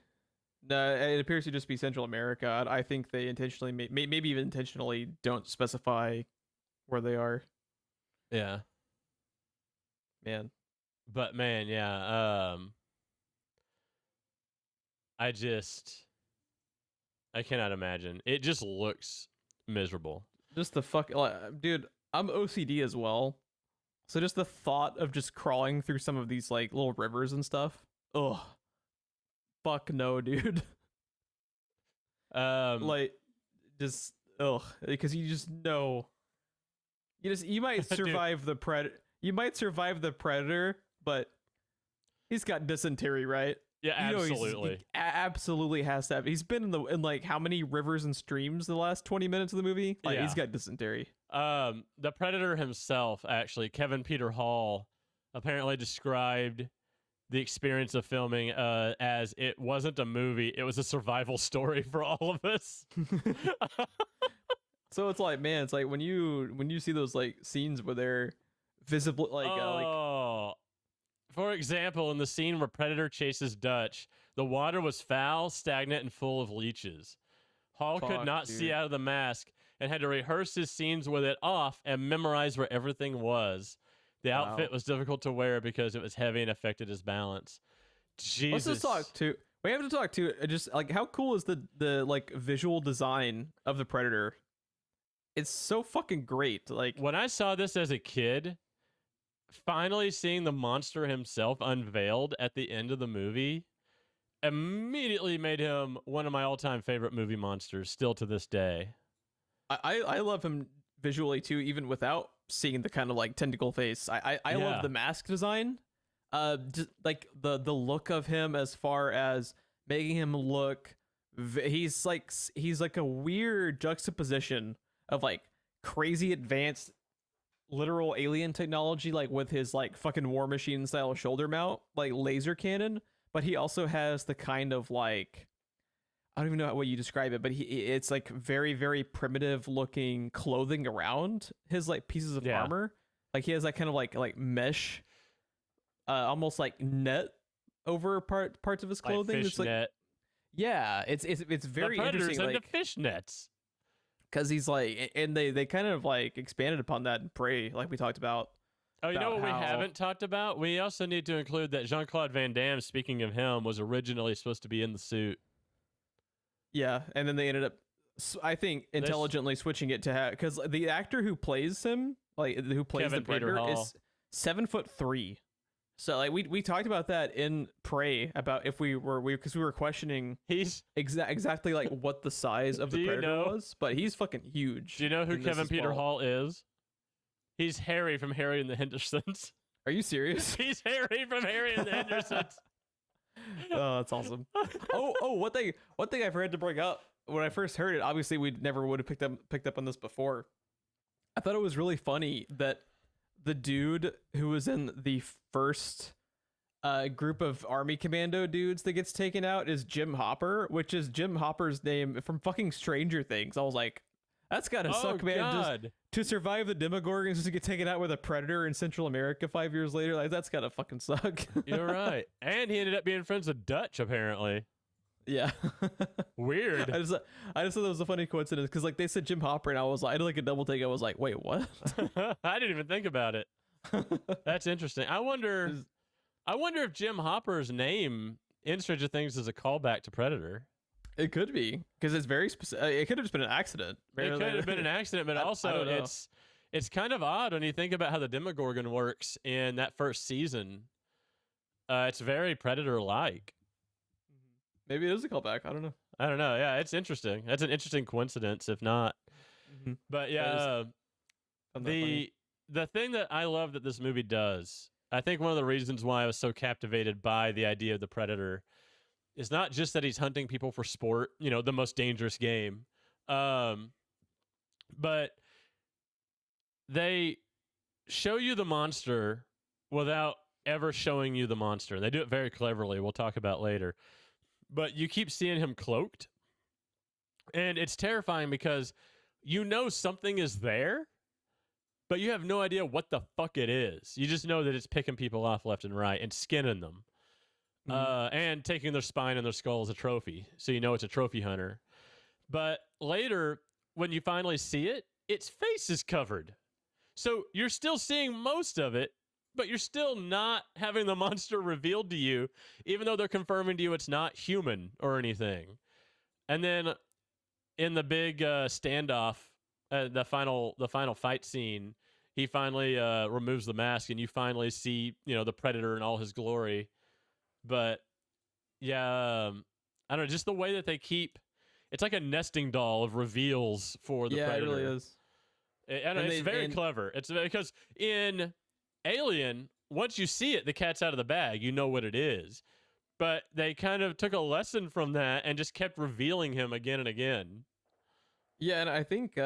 No, it appears to just be Central America. I think they intentionally, maybe even intentionally, don't specify where they are. Yeah. Man. But man, yeah. I cannot imagine. It just looks miserable. Just the fuck, dude. I'm OCD as well, so just the thought of just crawling through some of these like little rivers and stuff. Ugh. Fuck no, dude. Like, just because you just know. You might survive the predator. You might survive the predator, but he's got dysentery, right? Yeah, absolutely. He absolutely has to have. He's been in like how many rivers and streams the last 20 minutes of the movie? Like, yeah. He's got dysentery. The predator himself, actually, Kevin Peter Hall, apparently described the experience of filming as it wasn't a movie; it was a survival story for all of us. So it's like, man, it's like when you see those like scenes where they're visible, like. For example, in the scene where Predator chases Dutch, the water was foul, stagnant, and full of leeches. Hall could not see out of the mask and had to rehearse his scenes with it off and memorize where everything was. The outfit was difficult to wear because it was heavy and affected his balance. Jesus. Let's just talk too. We have to talk too. Just like how cool is the like visual design of the Predator? It's so fucking great. Like when I saw this as a kid, finally seeing the monster himself unveiled at the end of the movie immediately made him one of my all-time favorite movie monsters, still to this day. I love him visually too, even without seeing the kind of like tentacle face. I love the mask design. Just like the look of him, as far as making him look, he's like a weird juxtaposition of like crazy advanced literal alien technology, like with his like fucking War Machine style shoulder mount, like laser cannon, but he also has the kind of like, I don't even know how you describe it, but it's like very, very primitive looking clothing around his like pieces of armor. Like he has that kind of like mesh, almost like net over parts of his clothing. Like it's like net. Yeah, it's very the interesting. Like like the fish nets. Because he's like, and they kind of like expanded upon that in Prey, like we talked about. Oh, you know what we haven't talked about? We also need to include that Jean-Claude Van Damme, speaking of him, was originally supposed to be in the suit. Yeah, and then they ended up, I think, intelligently switching it to because the actor who plays him, like who plays Kevin the Predator, Peter Hall. is 7'3". So like we talked about that in Prey about if we were questioning exactly like what the size of the Predator was, but he's fucking huge. Do you know who Kevin Peter Hall is? He's Harry from Harry and the Hendersons. Are you serious? He's Harry from Harry and the Hendersons. Oh, that's awesome. One thing I forgot to bring up when I first heard it. Obviously, we never would have picked up on this before. I thought it was really funny that the dude who was in the first group of army commando dudes that gets taken out is Jim Hopper, which is Jim Hopper's name from fucking Stranger Things. I was like, that's gotta suck, man. God. Just to survive the Demogorgons, just to get taken out with a predator in Central America 5 years later, like that's gotta fucking suck. You're right. And he ended up being friends with Dutch, apparently. Yeah. Weird. I just thought that was a funny coincidence because like they said Jim Hopper and I did like a double take. I was like, wait, what? I didn't even think about it. That's interesting. I wonder if Jim Hopper's name in Stranger Things is a callback to Predator. It could be because it's very specific. It could have just been an accident. It could have been an accident, but also don't know. it's kind of odd when you think about how the Demogorgon works in that first season. It's very Predator-like. Maybe it is a callback. I don't know. I don't know. Yeah, it's interesting. That's an interesting coincidence, if not. Mm-hmm. But yeah, Funny. the thing that I love that this movie does, I think one of the reasons why I was so captivated by the idea of the Predator is not just that he's hunting people for sport, the most dangerous game, but they show you the monster without ever showing you the monster. And they do it very cleverly. We'll talk about later. But you keep seeing him cloaked. And it's terrifying because something is there, but you have no idea what the fuck it is. You just know that it's picking people off left and right and skinning them. And taking their spine and their skull as a trophy. So you know it's a trophy hunter. But later, when you finally see it, its face is covered. So you're still seeing most of it, but you're still not having the monster revealed to you, even though they're confirming to you it's not human or anything. And then in the big standoff, the final fight scene, he finally removes the mask, and you finally see the Predator in all his glory. But yeah, I don't know, just the way that they keep, it's like a nesting doll of reveals for the Predator. Yeah, it really is. It's very clever. It's because in Alien, once you see it, the cat's out of the bag. You know what it is. But they kind of took a lesson from that and just kept revealing him again and again. Yeah, and I think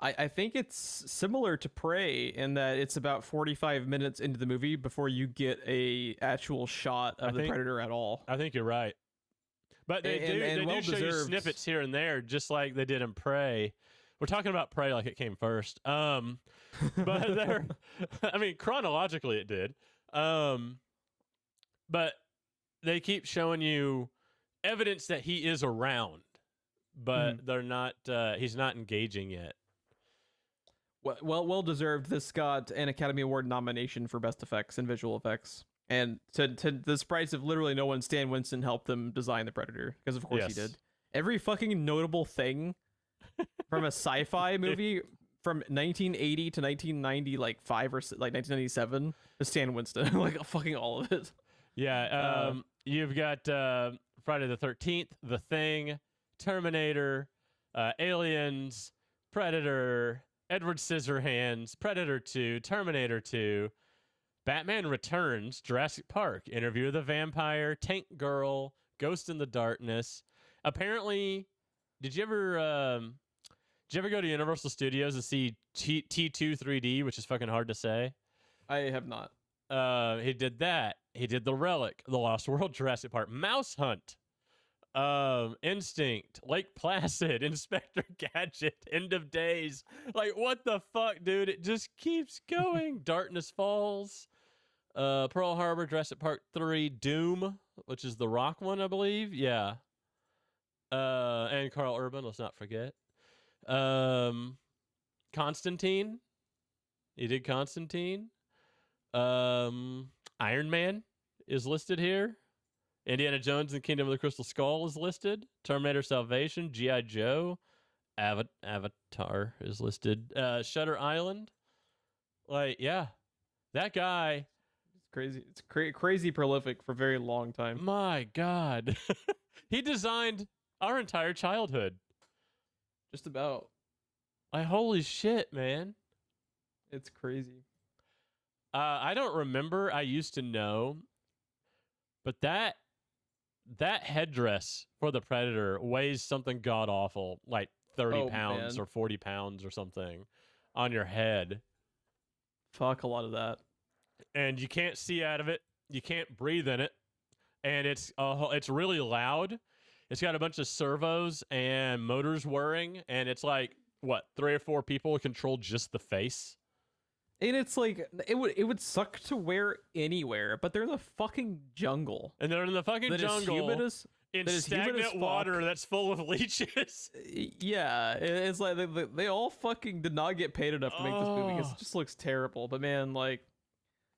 I think it's similar to Prey in that it's about 45 minutes into the movie before you get a actual shot of the Predator at all. I think you're right. But they do show you snippets here and there, just like they did in Prey. We're talking about Prey like it came first. But chronologically it did. But they keep showing you evidence that he is around, but they're not. He's not engaging yet. Well deserved. This got an Academy Award nomination for Best Effects and Visual Effects, and to the surprise of literally no one, Stan Winston helped them design the Predator because of course he did. Every fucking notable thing from a sci-fi movie from 1980 to 1990, like 5 or like 1997, is Stan Winston, like fucking all of it. Yeah, you've got Friday the 13th, The Thing, Terminator, Aliens, Predator, Edward Scissorhands, Predator 2, Terminator 2, Batman Returns, Jurassic Park, Interview with the Vampire, Tank Girl, Ghost in the Darkness. Apparently, did you ever go to Universal Studios and see T2 3D, which is fucking hard to say? I have not. He did that. He did The Relic, The Lost World, Jurassic Park, Mouse Hunt, Instinct, Lake Placid, Inspector Gadget, End of Days. Like, what the fuck, dude? It just keeps going. Darkness Falls, Pearl Harbor, Jurassic Park 3, Doom, which is the Rock one, I believe. Yeah. And Carl Urban, let's not forget. Constantine. He did Constantine. Iron Man is listed here. Indiana Jones and Kingdom of the Crystal Skull is listed. Terminator Salvation, G.I. Joe, Avatar is listed. Shutter Island. Like, yeah. That guy. It's crazy. It's crazy prolific for a very long time. My God. He designed our entire childhood. Just about. Like, holy shit, man. It's crazy. I don't remember. I used to know. But that headdress for the Predator weighs something god-awful, like 30 pounds or 40 pounds or something on your head. Fuck a lot of that. And you can't see out of it. You can't breathe in it, and it's really loud. It's got a bunch of servos and motors whirring, and it's like what 3 or 4 people control just the face. And it's like it would suck to wear anywhere, but they're in the fucking jungle. And they're in the fucking jungle in that is humid as stagnant fuck. water that's full of leeches. Yeah, it's like they all fucking did not get paid enough to make this movie because it just looks terrible. But man, like,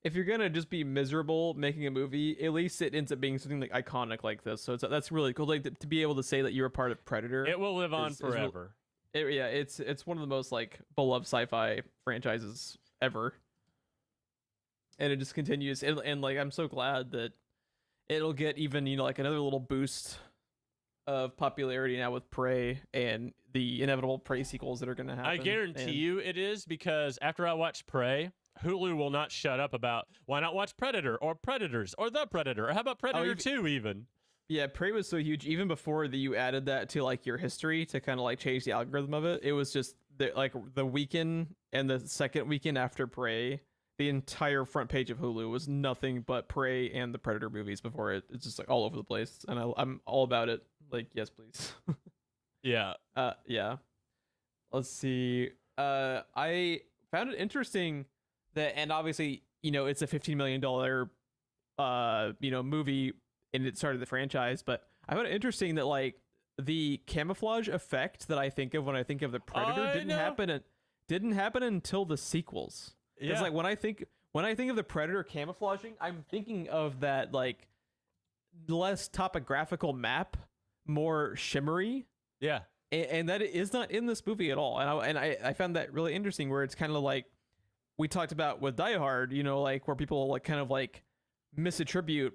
if you're gonna just be miserable making a movie, at least it ends up being something like iconic like this. So that's really cool. Like to be able to say that you're a part of Predator. It will live on forever. It's one of the most like beloved sci-fi franchises ever, and it just continues. And like I'm so glad that it'll get even like another little boost of popularity now with Prey and the inevitable Prey sequels that are going to happen. I guarantee you it is, because after I watch Prey, Hulu will not shut up about why not watch Predator or Predators or The Predator, or how about Predator 2 even. Yeah, Prey was so huge even before that you added that to like your history to kind of like change the algorithm of it. It was just like the weekend and the second weekend after Prey, the entire front page of Hulu was nothing but Prey and the Predator movies before it. It's just like all over the place, and I'm all about it. Like, yes, please. Yeah. Yeah. Let's see. I found it interesting that, and obviously, it's a $15 million, movie, and it started the franchise, but I found it interesting that like the camouflage effect that I think of when I think of the Predator didn't happen until the sequels. Because like when I think of the Predator camouflaging, I'm thinking of that like less topographical map, more shimmery. Yeah. And that is not in this movie at all. And I found that really interesting, where it's kind of like we talked about with Die Hard, like where people like kind of like misattribute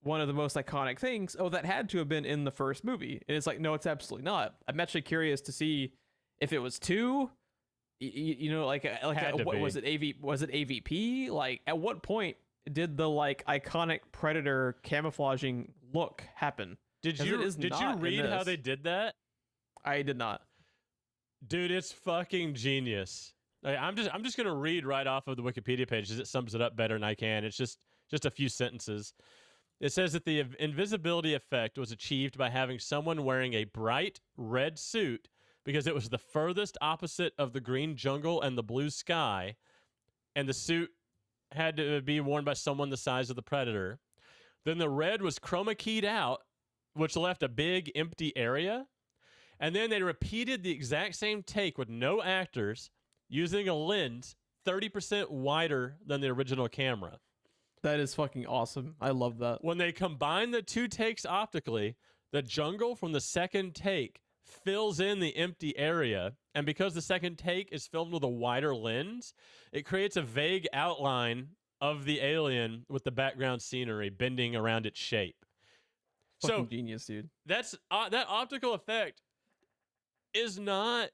one of the most iconic things. Oh, that had to have been in the first movie. And it's like, no, it's absolutely not. I'm actually curious to see if it was 2. Like what was it? Was it AVP? Like, at what point did the like iconic Predator camouflaging look happen? Did you read how they did that? I did not. Dude, it's fucking genius. I'm just gonna read right off of the Wikipedia page, as it sums it up better than I can. It's just a few sentences. It says that the invisibility effect was achieved by having someone wearing a bright red suit, because it was the furthest opposite of the green jungle and the blue sky, and the suit had to be worn by someone the size of the Predator. Then the red was chroma keyed out, which left a big empty area. And then they repeated the exact same take with no actors, using a lens 30% wider than the original camera. That is fucking awesome. I love that. When they combine the 2 takes optically, the jungle from the second take fills in the empty area, and because the second take is filmed with a wider lens, it creates a vague outline of the alien with the background scenery bending around its shape. Fucking genius, dude. That's that optical effect is not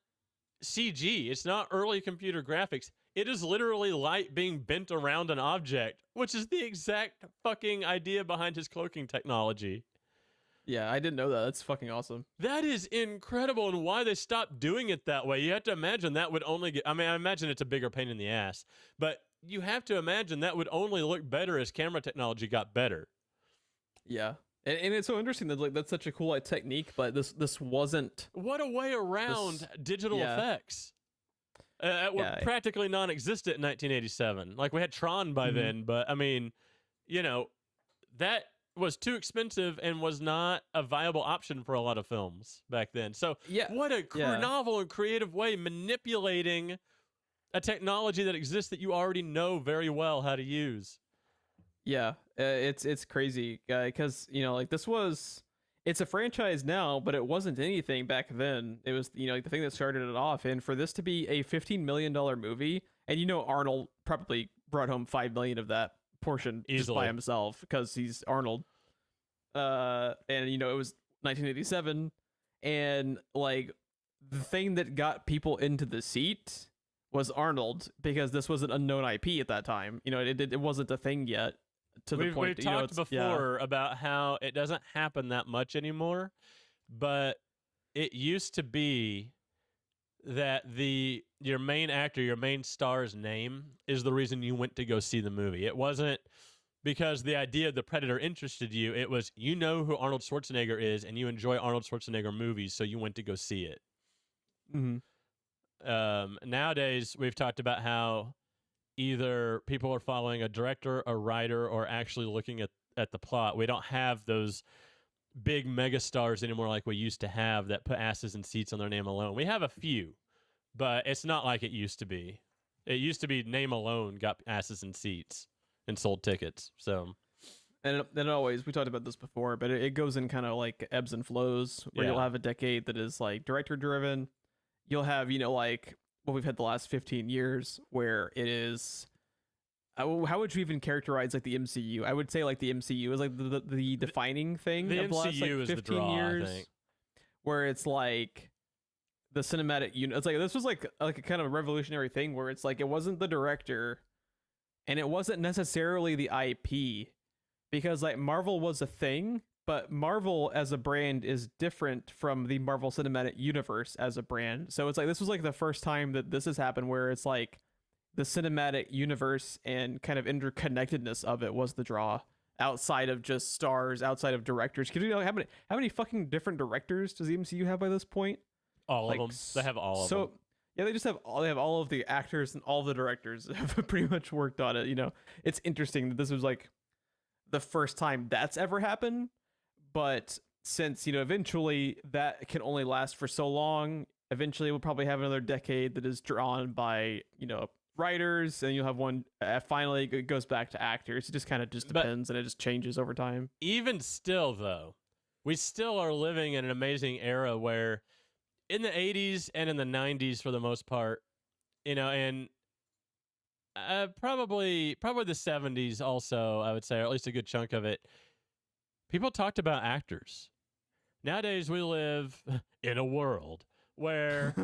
CG. It's not early computer graphics. It is literally light being bent around an object, which is the exact fucking idea behind his cloaking technology. Yeah, I didn't know that. That's fucking awesome. That is incredible, and why they stopped doing it that way. You have to imagine that would only get... I mean, I imagine it's a bigger pain in the ass, but you have to imagine that would only look better as camera technology got better. Yeah. And it's so interesting that like that's such a cool like technique, but this wasn't... What a way around digital effects. Were practically non-existent in 1987. Like, we had Tron by then, but, I mean, that was too expensive and was not a viable option for a lot of films back then. So, what a novel and creative way manipulating a technology that exists that you already know very well how to use. Yeah, it's crazy, because, like, it's a franchise now, but it wasn't anything back then. It was, like the thing that started it off. And for this to be a $15 million movie, and Arnold probably brought home $5 million of that portion easily just by himself because he's Arnold. And it was 1987, and like the thing that got people into the seat was Arnold, because this was an unknown IP at that time. It wasn't a thing yet. We've talked before about how it doesn't happen that much anymore, but it used to be that your main actor, your main star's name is the reason you went to go see the movie. It wasn't because the idea of the Predator interested you. It was, you know who Arnold Schwarzenegger is, and you enjoy Arnold Schwarzenegger movies, so you went to go see it. Nowadays, we've talked about how either people are following a director, a writer, or actually looking at the plot. We don't have those big megastars anymore like we used to have that put asses in seats on their name alone. We have a few, but it's not like it used to be. It used to be name alone got asses in seats and sold tickets. So, and it always, we talked about this before, but it goes in kind of like ebbs and flows where you'll have a decade that is like director driven. You'll have, like what we've had the last 15 years where it is, how would you even characterize like the MCU? I would say like the MCU is like the defining thing the of the last like 15 is the draw, years, I think. Where it's like the cinematic unit. It's like this was like a kind of a revolutionary thing where it's like it wasn't the director, and it wasn't necessarily the IP, because like Marvel was a thing, but Marvel as a brand is different from the Marvel Cinematic Universe as a brand. So it's like this was like the first time that this has happened where it's like the cinematic universe and kind of interconnectedness of it was the draw, outside of just stars, outside of directors. Because how many fucking different directors does the MCU have by this point? All of them. They have all of them. So yeah, they have all of the actors and all the directors have pretty much worked on it. It's interesting that this was like the first time that's ever happened. But since eventually that can only last for so long, eventually we'll probably have another decade that is drawn by writers, and you'll have one finally it goes back to actors. It just kind of just depends, and it just changes over time. Even still, though, we still are living in an amazing era where in the 80s and in the 90s, for the most part, and probably the 70s also, I would say, or at least a good chunk of it, people talked about actors. Nowadays, we live in a world where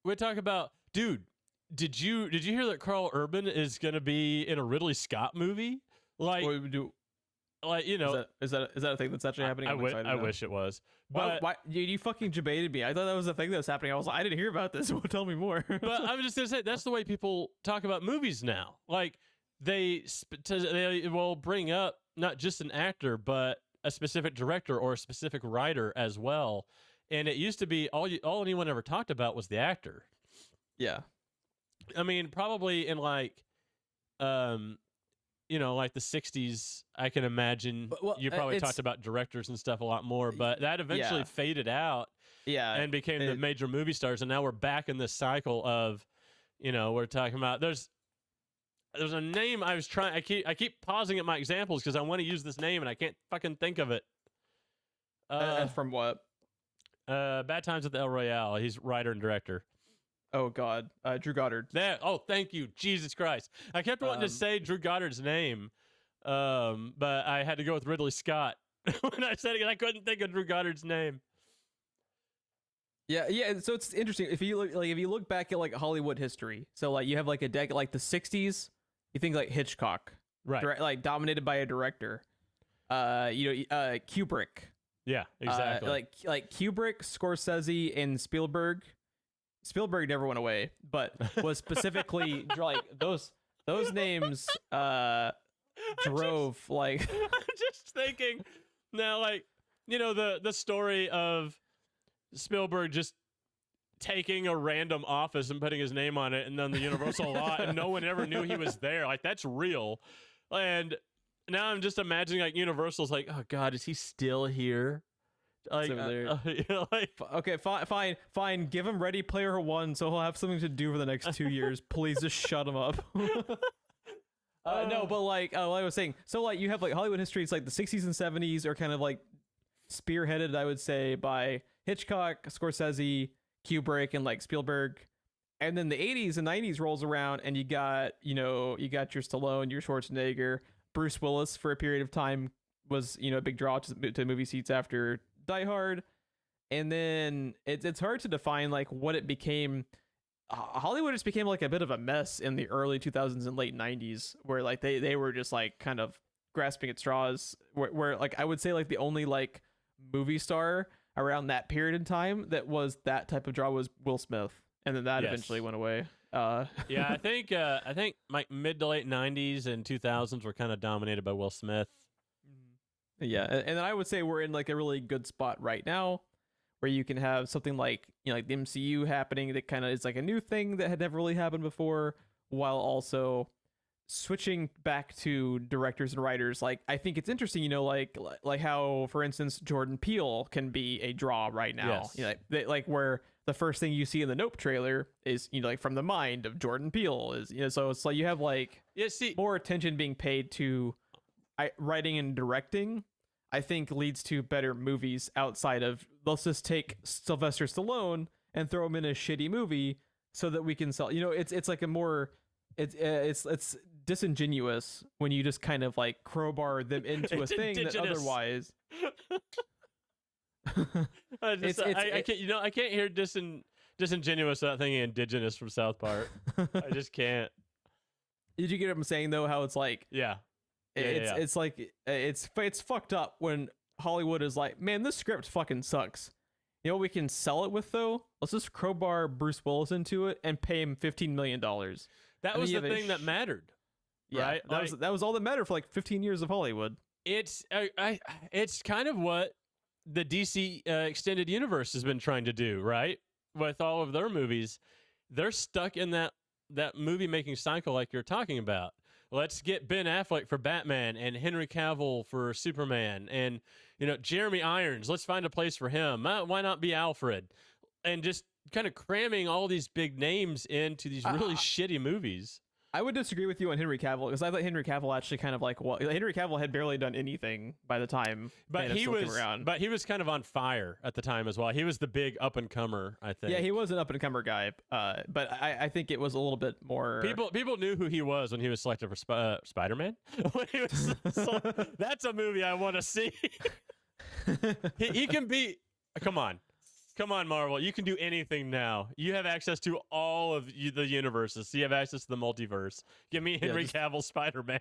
we talk about, dude, did you hear that Carl Urban is going to be in a Ridley Scott movie? Like, what we do? Like, is that a thing that's actually happening? I wish it was. But why you fucking debated me? I thought that was a thing that was happening. I was like, I didn't hear about this. Well, tell me more. But I'm just gonna say that's the way people talk about movies now. Like they will bring up not just an actor, but a specific director or a specific writer as well. And it used to be all anyone ever talked about was the actor. Yeah, I mean, probably in like like the 60s, I can imagine you probably talked about directors and stuff a lot more, but that eventually faded out and became the major movie stars. And now we're back in this cycle of, we're talking about, there's a name I was trying, I keep pausing at my examples because I want to use this name and I can't fucking think of it. From what? Bad Times at the El Royale. He's writer and director. Oh God, Drew Goddard. There. Oh, thank you, Jesus Christ! I kept wanting to say Drew Goddard's name, but I had to go with Ridley Scott when I said it. I couldn't think of Drew Goddard's name. Yeah. So it's interesting if you look back at like Hollywood history. So like you have like a decade like the '60s. You think like Hitchcock, right? Like dominated by a director. Kubrick. Yeah, exactly. Like Kubrick, Scorsese, and Spielberg. Spielberg never went away, but was specifically like those names drove like. I'm just thinking now, like the story of Spielberg just taking a random office and putting his name on it, and then the Universal lot, and no one ever knew he was there. Like that's real, and now I'm just imagining like Universal's like, oh God, is he still here? Like, okay, fine. Give him Ready Player One, so he'll have something to do for the next 2 years. Please just shut him up. No, but like I was saying, so like you have like Hollywood history. It's like the 60s and 70s are kind of like spearheaded, I would say, by Hitchcock, Scorsese, Kubrick, and like Spielberg. And then the 80s and 90s rolls around, and you got your Stallone, your Schwarzenegger, Bruce Willis for a period of time was a big draw to movie seats after Die Hard. And then it's hard to define like what it became. Hollywood just became like a bit of a mess in the early 2000s and late 90s, where like they were just like kind of grasping at straws, where like I would say like the only like movie star around that period in time that was that type of draw was Will Smith, and then that eventually went away. Yeah, I think like mid to late '90s and 2000s were kind of dominated by Will Smith. Yeah, and then I would say we're in like a really good spot right now, where you can have something like like the MCU happening that kind of is like a new thing that had never really happened before, while also switching back to directors and writers. Like I think it's interesting, like how, for instance, Jordan Peele can be a draw right now. Yes. Like where the first thing you see in the Nope trailer is like from the mind of Jordan Peele is so it's like you have like more attention being paid to writing and directing. I think leads to better movies outside of, let's just take Sylvester Stallone and throw him in a shitty movie so that we can sell. It's like a more it's disingenuous when you just kind of like crowbar them into a thing that otherwise. I can't hear disingenuous without thinking indigenous from South Park. I just can't. Did you get what I'm saying though? How it's like it's like it's fucked up when Hollywood is like, man, this script fucking sucks. You know what we can sell it with though? Let's just crowbar Bruce Willis into it and pay him $15 million. That was the thing that mattered. Yeah, right? That was all that mattered for like 15 years of Hollywood. It's kind of what the DC extended universe has been trying to do, right? With all of their movies, they're stuck in that movie making cycle like you're talking about. Let's get Ben Affleck for Batman and Henry Cavill for Superman and Jeremy Irons. Let's find a place for him. Why not be Alfred? And just kind of cramming all these big names into these really shitty movies. I would disagree with you on Henry Cavill because I thought Henry Cavill actually kind of like Henry Cavill had barely done anything by the time. But he was kind of on fire at the time as well. He was the big up and comer, I think. Yeah, he was an up and comer guy. But I think it was a little bit more. People knew who he was when he was selected for Spider-Man. That's a movie I want to see. he can be. Come on, Marvel. You can do anything now. You have access to all of the universes. So you have access to the multiverse. Give me Henry Cavill Spider-Man.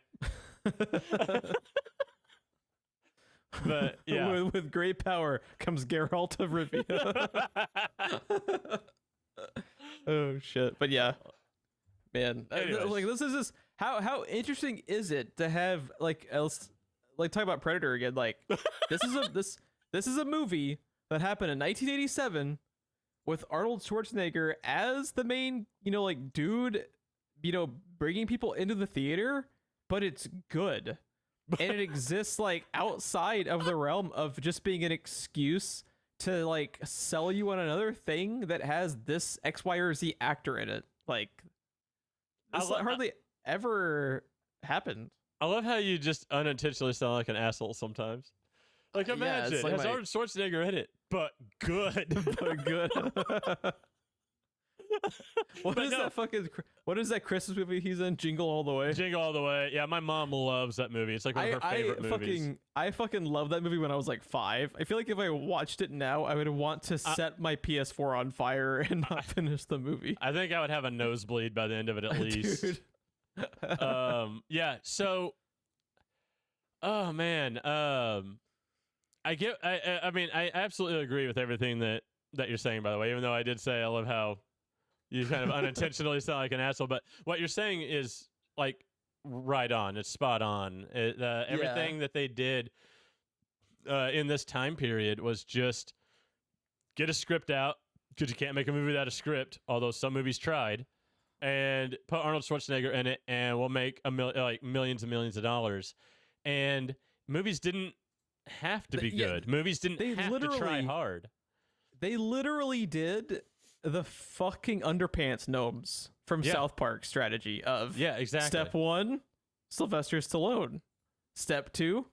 But yeah. With great power comes Geralt of Rivia. Oh, shit. But yeah. Man. Like this is just how interesting is it to have like talk about Predator again. Like this is a movie that happened in 1987 with Arnold Schwarzenegger as the main, dude, bringing people into the theater, but it's good. And it exists like outside of the realm of just being an excuse to like sell you on another thing that has this X, Y, or Z actor in it. Like this hardly ever happened. I love how you just unintentionally sound like an asshole sometimes. Like imagine it has Arnold Schwarzenegger in it, but good. But good. What is that Christmas movie he's in? Jingle All the Way. Jingle All the Way. Yeah, my mom loves that movie. It's like one of her favorite movies. I fucking love that movie when I was like 5. I feel like if I watched it now, I would want to set my PS4 on fire and not finish the movie. I think I would have a nosebleed by the end of it at least. Dude. Yeah. So, oh man. I mean, I absolutely agree with everything that you're saying, by the way, even though I did say I love how you kind of unintentionally sound like an asshole. But what you're saying is like right on. It's spot on. Everything that they did in this time period was just get a script out because you can't make a movie without a script, although some movies tried, and put Arnold Schwarzenegger in it, and we'll make millions and millions of dollars. And movies didn't have to be good. Movies didn't have to try hard. They literally did the fucking underpants gnomes from South Park strategy of exactly. Step 1, Sylvester Stallone. Step 2, ?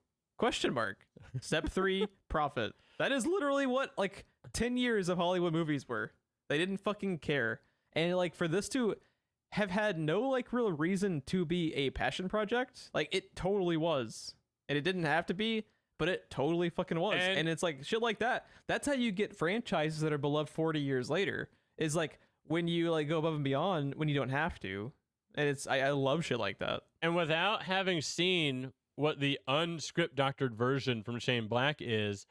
Step 3, profit. That is literally what like 10 years of Hollywood movies were. They didn't fucking care. And like for this to have had no like real reason to be a passion project, like it totally was. And it didn't have to be, but it totally fucking was. And it's like shit like that. That's how you get franchises that are beloved 40 years later. Is like when you like go above and beyond when you don't have to. And it's I love shit like that. And without having seen what the unscript doctored version from Shane Black is,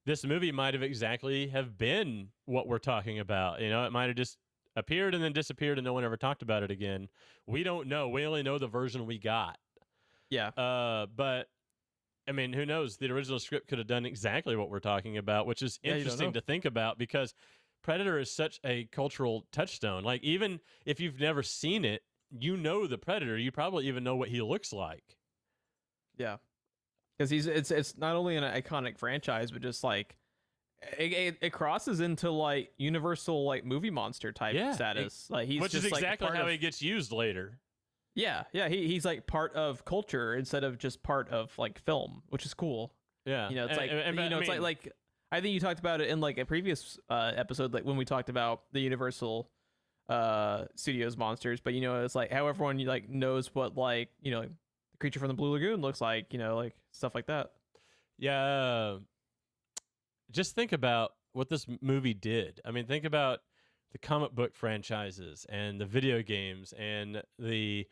this movie might have exactly have been what we're talking about. You know, it might have just appeared and then disappeared and no one ever talked about it again. We don't know. We only know the version we got. Yeah. But I mean, who knows? The original script could have done exactly what we're talking about, which is interesting to think about because Predator is such a cultural touchstone. Like, even if you've never seen it, you know the Predator. You probably even know what he looks like. Yeah. Because it's not only an iconic franchise, but just like it crosses into like universal like movie monster type status. Like he's which just is exactly like how he gets used later. Yeah, he's like part of culture instead of just part of like film, which is cool. Yeah, you know, it's it's like I think you talked about it in like a previous episode, like when we talked about the Universal Studios monsters. But you know, it's like how everyone like knows what like the creature from the Blue Lagoon looks like. Like stuff like that. Yeah, just think about what this movie did. I mean, think about the comic book franchises and the video games and the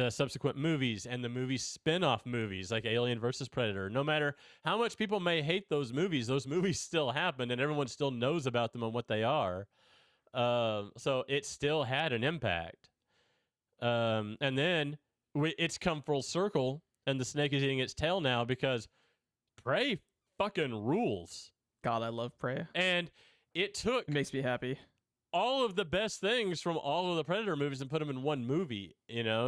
subsequent movies and the movie spin-off movies like Alien versus Predator. No matter how much people may hate those movies still happened and everyone still knows about them and what they are. So it still had an impact. And then it's come full circle and the snake is eating its tail now because Prey fucking rules. God, I love Prey. And it makes me happy. All of the best things from all of the Predator movies and put them in one movie,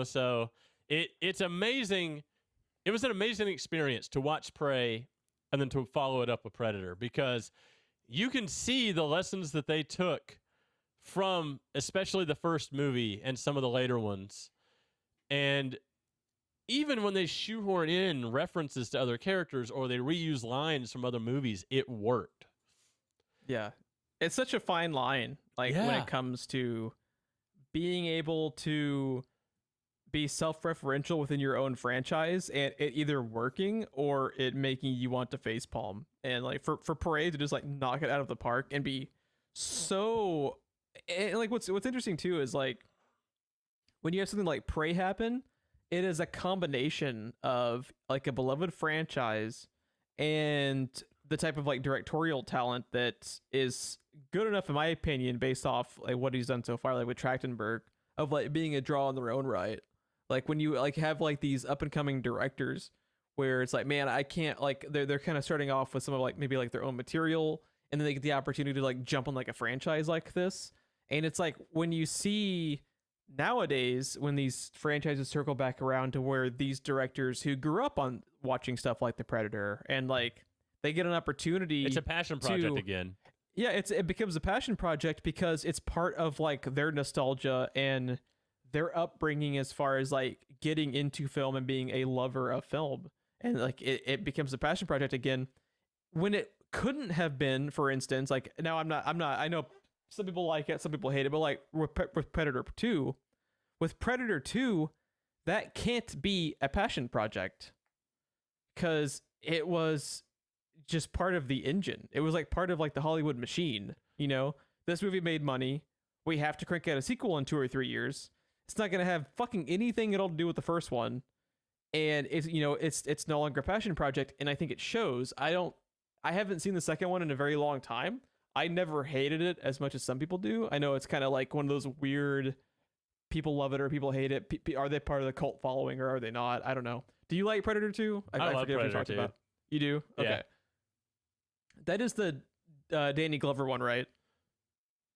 so it's amazing. It was an amazing experience to watch Prey and then to follow it up with Predator because you can see the lessons that they took from especially the first movie and some of the later ones. And even when they shoehorn in references to other characters or they reuse lines from other movies, it worked. Yeah. It's such a fine line, like when it comes to being able to be self-referential within your own franchise and it either working or it making you want to facepalm. And like for Prey to just like knock it out of the park and be so, and like what's interesting too is like when you have something like Prey happen, it is a combination of like a beloved franchise and the type of like directorial talent that is good enough, in my opinion, based off like what he's done so far, like with Trachtenberg, of like being a draw in their own right. Like when you like have like these up and coming directors where it's like, man, I can't like they're kind of starting off with some of like maybe like their own material, and then they get the opportunity to like jump on like a franchise like this. And it's like when you see nowadays when these franchises circle back around to where these directors who grew up on watching stuff like The Predator and like they get an opportunity. It's a passion project again. Yeah, it becomes a passion project because it's part of like their nostalgia and their upbringing as far as like getting into film and being a lover of film. And like it becomes a passion project again when it couldn't have been, for instance, like now I'm not I know some people like it, some people hate it, but like with Predator 2, that can't be a passion project because it was just part of the engine. It was like part of like the Hollywood machine. This movie made money. We have to crank out a sequel in 2 or 3 years. It's not gonna have fucking anything at all to do with the first one, and it's no longer a passion project. And I think it shows. I haven't seen the second one in a very long time. I never hated it as much as some people do. I know it's kind of like one of those weird people love it or people hate it. Are they part of the cult following or are they not? I don't know. Do you like Predator 2? I love forget Predator if we talked 2. about. You do? Okay. Yeah. That is the Danny Glover one, right?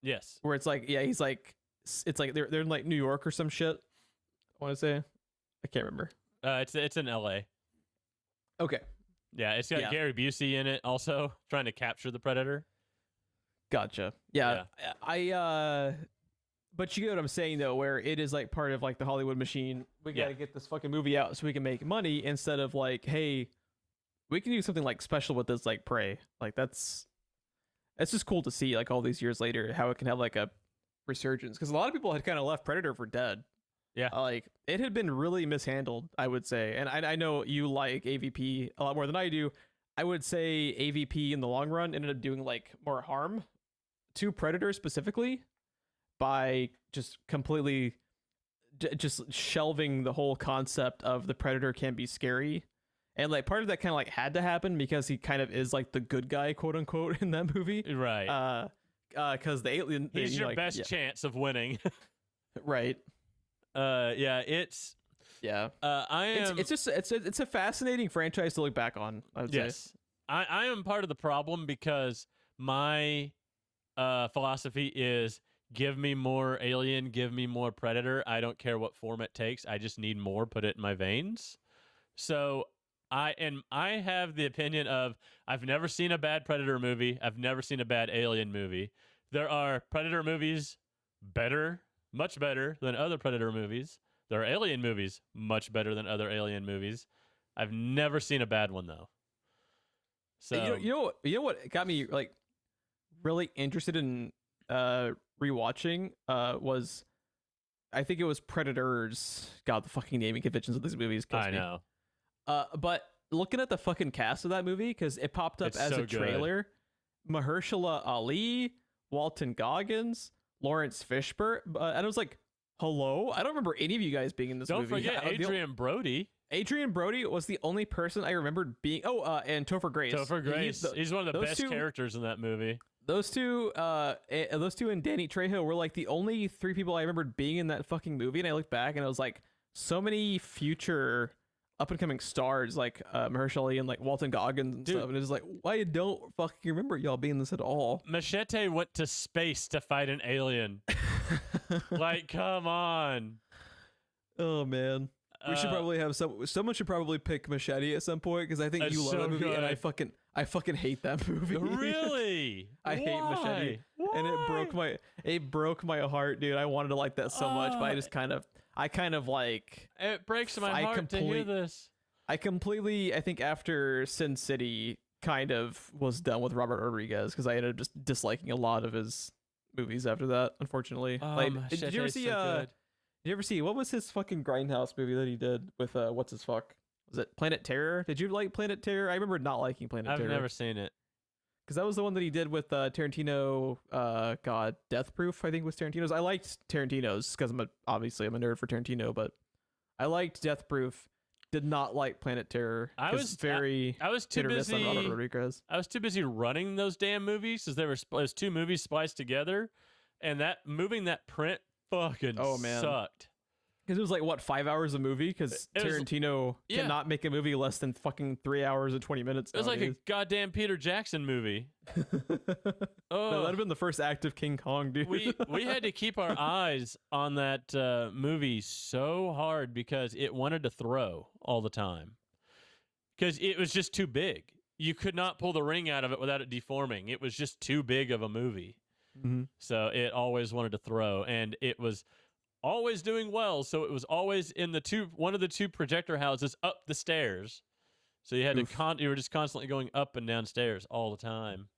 Yes. Where it's like, he's like, it's like they're in like New York or some shit. I want to say, I can't remember. It's in L.A. Okay. Yeah, it's got Gary Busey in it also, trying to capture the Predator. Gotcha. Yeah. But you get what I'm saying though, where it is like part of like the Hollywood machine. We got to get this fucking movie out so we can make money instead of like, hey, we can do something like special with this, like Prey. Like it's just cool to see like all these years later how it can have like a resurgence, because a lot of people had kind of left Predator for dead. Yeah, like it had been really mishandled, I would say. And I know you like AVP a lot more than I do. I would say AVP in the long run ended up doing like more harm to Predator specifically by just completely just shelving the whole concept of the Predator can be scary. And like part of that kind of like had to happen because he kind of is like the good guy, quote unquote, in that movie. Right. because the alien. He's your like, best chance of winning. Right. Yeah, it's. Yeah. I am. It's a fascinating franchise to look back on. I would say. Yes, I am part of the problem because my philosophy is give me more Alien, give me more Predator. I don't care what form it takes. I just need more. Put it in my veins. So I have the opinion of I've never seen a bad Predator movie. I've never seen a bad Alien movie. There are Predator movies better, much better than other Predator movies. There are Alien movies much better than other Alien movies. I've never seen a bad one though. So you know what got me like really interested in rewatching was I think it was Predators. God, the fucking naming conventions of these movies kills I me. know. But looking at the fucking cast of that movie, because it popped up It's as so a trailer, Mahershala Ali, Walton Goggins, Lawrence Fishburne, and I was like, hello? I don't remember any of you guys being in this Don't movie. forget Adrian Brody. Adrian Brody was the only person I remembered being. Oh, and Topher Grace. Topher Grace. He's one of the best characters in that movie. Those two and Danny Trejo were like the only three people I remembered being in that fucking movie. And I looked back and I was like, so many future up and coming stars like Mahershala Ali and like Walton Goggins and stuff. And it's like, why don't fucking remember y'all being this at all? Machete went to space to fight an alien. Like, come on. Oh man. We should probably have someone should probably pick Machete at some point because I think you love that movie and I fucking hate that movie. Really? I hate Machete. Why? And it broke my heart, dude. I wanted to like that so much, but I kind of like it breaks my heart to hear this. I think after Sin City kind of was done with Robert Rodriguez because I ended up just disliking a lot of his movies after that, unfortunately. Did you ever see Did you ever see what was his fucking Grindhouse movie that he did with what's his fuck? Was it Planet Terror? Did you like Planet Terror? I remember not liking Planet Terror. I've never seen it. Because that was the one that he did with Tarantino. Death Proof, I think was Tarantino's. I liked Tarantino's because obviously I'm a nerd for Tarantino, but I liked Death Proof. Did not like Planet Terror. I was too busy. On Robert Rodriguez. I was too busy running those damn movies because there was two movies spliced together, and that moving that print fucking sucked. Because it was like, what, 5 hours a movie? Because Tarantino cannot make a movie less than fucking 3 hours and 20 minutes. It was like a goddamn Peter Jackson movie. No, that'd have been the first act of King Kong, dude. We had to keep our eyes on that movie so hard because it wanted to throw all the time. Because it was just too big. You could not pull the ring out of it without it deforming. It was just too big of a movie. Mm-hmm. So it always wanted to throw, and it was always doing well. So it was always in one of the two projector houses up the stairs. So you had you were just constantly going up and down stairs all the time.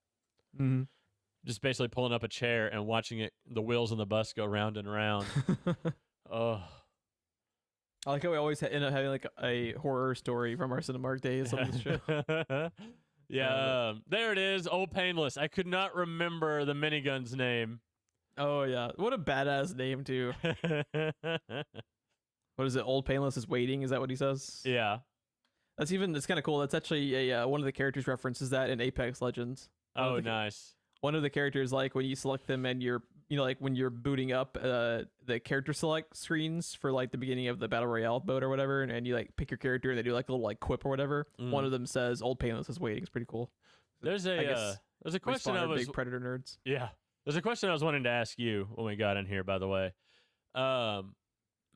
Mm-hmm. Just basically pulling up a chair and watching the wheels on the bus go round and round. Oh. I like how we always end up having like a horror story from our Cinemark days on this show. Yeah, there it is. Old Painless. I could not remember the minigun's name. Oh yeah, what a badass name too. What is it? Old Painless is waiting. Is that what he says? Yeah. It's kind of cool. That's actually one of the characters references that in Apex Legends. Oh, nice. One of the characters, like when you select them and you're, like when you're booting up the character select screens for like the beginning of the Battle Royale mode or whatever, and you like pick your character and they do like a little like quip or whatever. One of them says "Old Painless is waiting." It's pretty cool. There's a question I was big Predator nerds. Yeah, there's a question I was wanting to ask you when we got in here. By the way,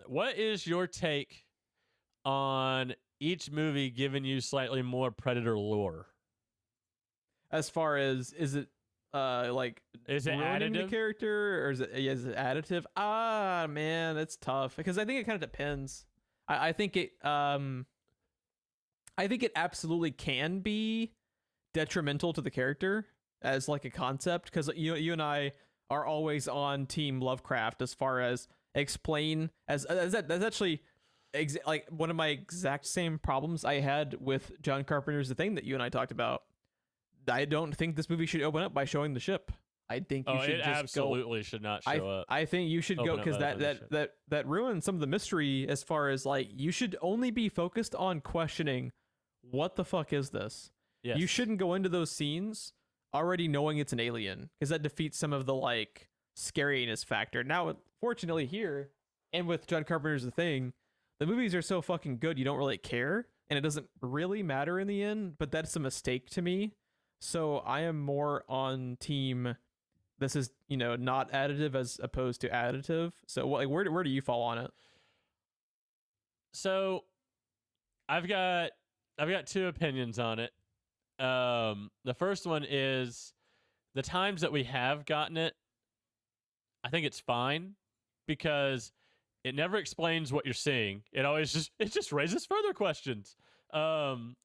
what is your take on each movie giving you slightly more Predator lore? As far as is it is it ruining the character, or is it additive? Man, it's tough because I think it kind of depends. I think it absolutely can be detrimental to the character as like a concept, because you and I are always on Team Lovecraft as far as explain that's actually like one of my exact same problems I had with John Carpenter's The Thing that you and I talked about. I don't think this movie should open up by showing the ship. I think you should it just absolutely should not show up. I think you should go because that ruins some of the mystery as far as like you should only be focused on questioning what the fuck is this. Yes. You shouldn't go into those scenes already knowing it's an alien, because that defeats some of the like scariness factor. Now, fortunately here, and with John Carpenter's The Thing, the movies are so fucking good you don't really care, and it doesn't really matter in the end, but that's a mistake to me. So I am more on team this is, not additive as opposed to additive. So where do you fall on it? So I've got two opinions on it. The first one is the times that we have gotten it, I think it's fine because it never explains what you're seeing. It always just raises further questions. And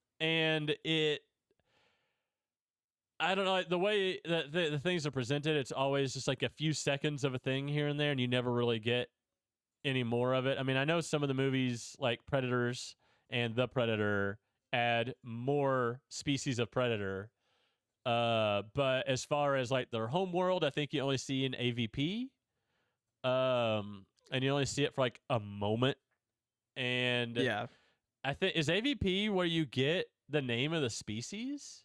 I don't know, the way that the things are presented, it's always just like a few seconds of a thing here and there, and you never really get any more of it. I mean, I know some of the movies like Predators and The Predator add more species of predator, but as far as like their home world, I think you only see an AVP, and you only see it for like a moment. And yeah, I think is AVP where you get the name of the species.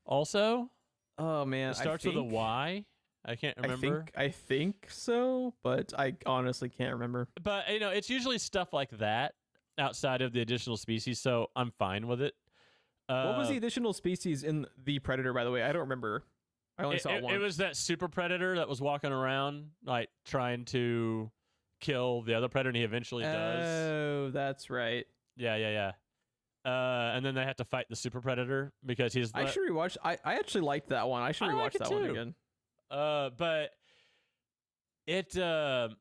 Also, oh man, it starts with a Y. I can't remember. I think so, but I honestly can't remember. But it's usually stuff like that outside of the additional species, so I'm fine with it. What was the additional species in The Predator, by the way? I don't remember. I only saw one. It was that super predator that was walking around, like, trying to kill the other predator, and he eventually does. Oh, that's right. Yeah. And then they have to fight the super predator because he's... I should rewatch. I actually liked that one. I should rewatch that one again. But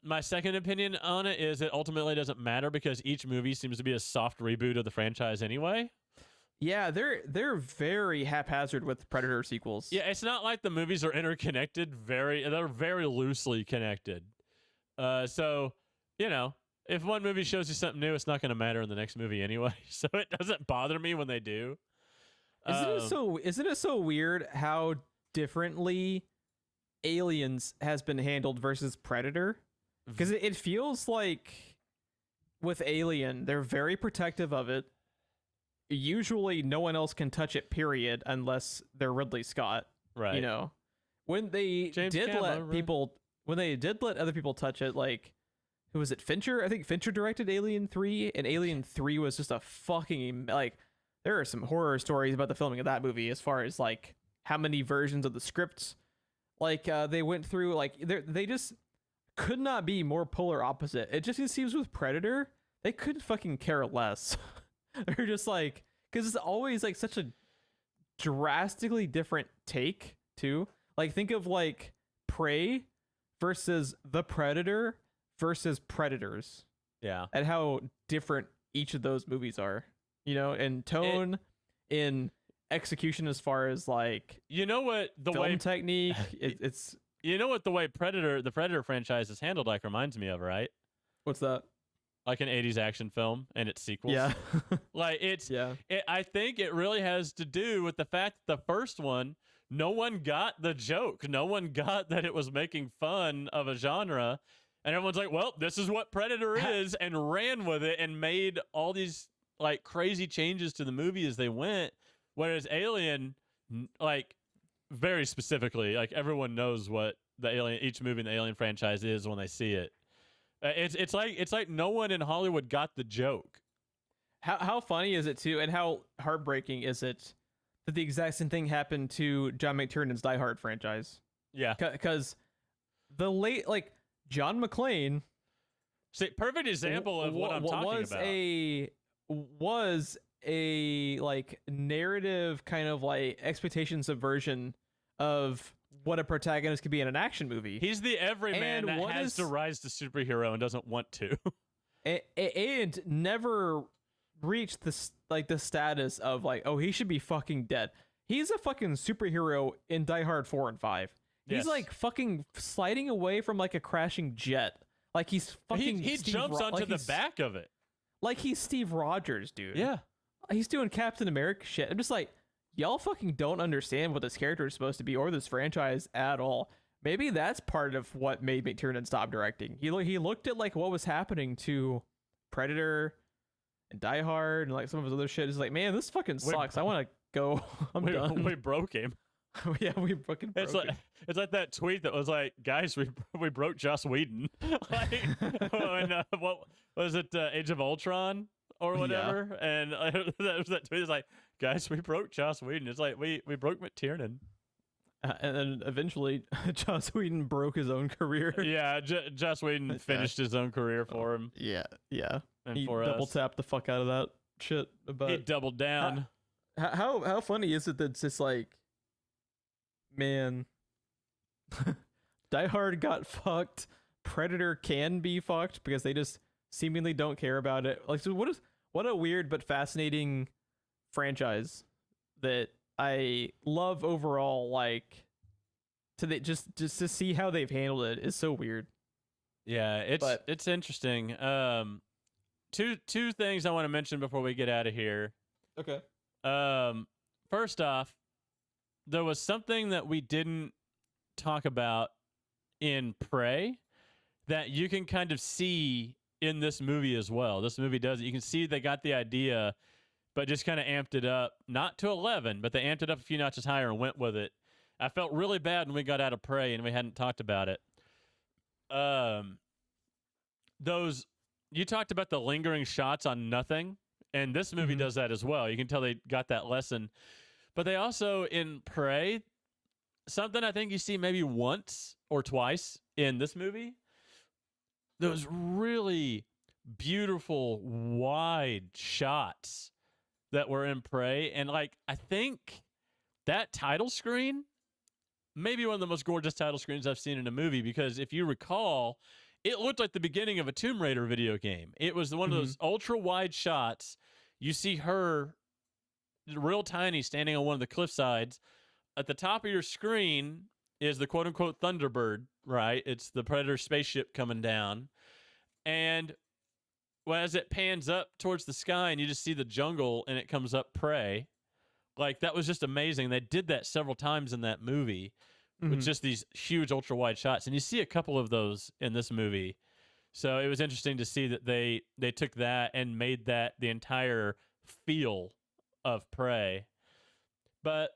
my second opinion on it is it ultimately doesn't matter because each movie seems to be a soft reboot of the franchise anyway. Yeah, they're very haphazard with Predator sequels. Yeah, it's not like the movies are interconnected. They're very loosely connected. So, if one movie shows you something new, it's not going to matter in the next movie anyway. So it doesn't bother me when they do. Isn't it so weird how differently Aliens has been handled versus Predator? Because it feels like with Alien, they're very protective of it. Usually no one else can touch it, period, unless they're Ridley Scott. Right. When they did let other people touch it, like, who was it, Fincher? I think Fincher directed Alien 3, and Alien 3 was just a fucking, like, there are some horror stories about the filming of that movie as far as, like, how many versions of the scripts, like, they went through. Like, they just could not be more polar opposite. It just seems with Predator, they couldn't fucking care less. They're just like, because it's always like such a drastically different take too. Like, think of like Prey versus The Predator versus Predators. Yeah. And how different each of those movies are, in tone, in execution, as far as like, what the film way technique. It's what the way the Predator franchise is handled like reminds me of, right? What's that? Like an 80s action film and its sequels. Yeah. Like I think it really has to do with the fact that the first one, no one got the joke. No one got that it was making fun of a genre. And everyone's like, well, this is what Predator is, and ran with it and made all these like crazy changes to the movie as they went. Whereas Alien, like, very specifically, like, everyone knows what each movie in the Alien franchise is when they see it. It's like no one in Hollywood got the joke. How funny is it too, and how heartbreaking is it that the exact same thing happened to John McTiernan's Die Hard franchise? Yeah, because John McClane, perfect example of what I'm talking about. Was a like narrative kind of like expectation subversion of what a protagonist could be in an action movie. He's the everyman that has to rise to superhero and doesn't want to. and never reached the status of like, oh, he should be fucking dead. He's a fucking superhero in Die Hard 4 and 5. He's like fucking sliding away from like a crashing jet. Like he's fucking he jumps onto the back of it. Like he's Steve Rogers, dude. Yeah. He's doing Captain America shit. I'm just like, y'all fucking don't understand what this character is supposed to be or this franchise at all. Maybe that's part of what made McTiernan stop directing. He looked at like what was happening to Predator and Die Hard and like some of his other shit. He's like, man, this fucking sucks. I want to go. I'm done. We broke him. Yeah, we fucking broke It's like it. it's like that tweet that was like, guys, we broke Joss Whedon. Like when what was it, Age of Ultron or Yeah. whatever? And that was that tweet. It's like, guys, we broke Joss Whedon. It's like we broke McTiernan. And then eventually, Joss Whedon broke his own career. Yeah, Joss Whedon finished his own career for him. Yeah, yeah. And He for double us, tapped the fuck out of that shit. But he doubled down. how funny is it that it's just like, man, Die Hard got fucked. Predator can be fucked because they just seemingly don't care about it. Like, so what a weird but fascinating franchise that I love overall. Like, just to see how they've handled it is so weird. Yeah, it's interesting. Two things I want to mention before we get out of here. Okay. First off, there was something that we didn't talk about in Prey that you can kind of see in this movie as well. This movie does it. You can see they got the idea, but just kind of amped it up, not to 11, but they amped it up a few notches higher and went with it. I felt really bad when we got out of Prey and we hadn't talked about it. Those, you talked about the lingering shots on nothing, and this movie does that as well. You can tell they got that lesson. But they also, in Prey, something I think you see maybe once or twice in this movie, those really beautiful, wide shots that were in Prey. And, like, I think that title screen may be one of the most gorgeous title screens I've seen in a movie, because if you recall, it looked like the beginning of a Tomb Raider video game. It was one of those ultra-wide shots. You see her real tiny standing on one of the cliff sides. At the top of your screen is the quote-unquote Thunderbird, right? It's the Predator spaceship coming down. And as it pans up towards the sky and you just see the jungle and it comes up Prey, like, that was just amazing. They did that several times in that movie with just these huge ultra-wide shots. And you see a couple of those in this movie. So it was interesting to see that they took that and made that the entire feel of Prey. But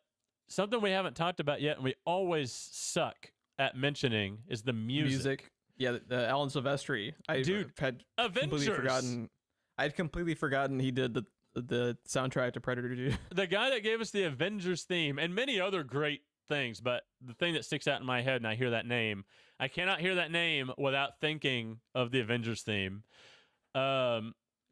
something we haven't talked about yet, and we always suck at mentioning, is the music. Yeah, the Alan Silvestri. I had completely forgotten. I'd completely forgotten he did the soundtrack to Predator 2. The guy that gave us the Avengers theme and many other great things, but the thing that sticks out in my head, and I hear that name, I cannot hear that name without thinking of the Avengers theme.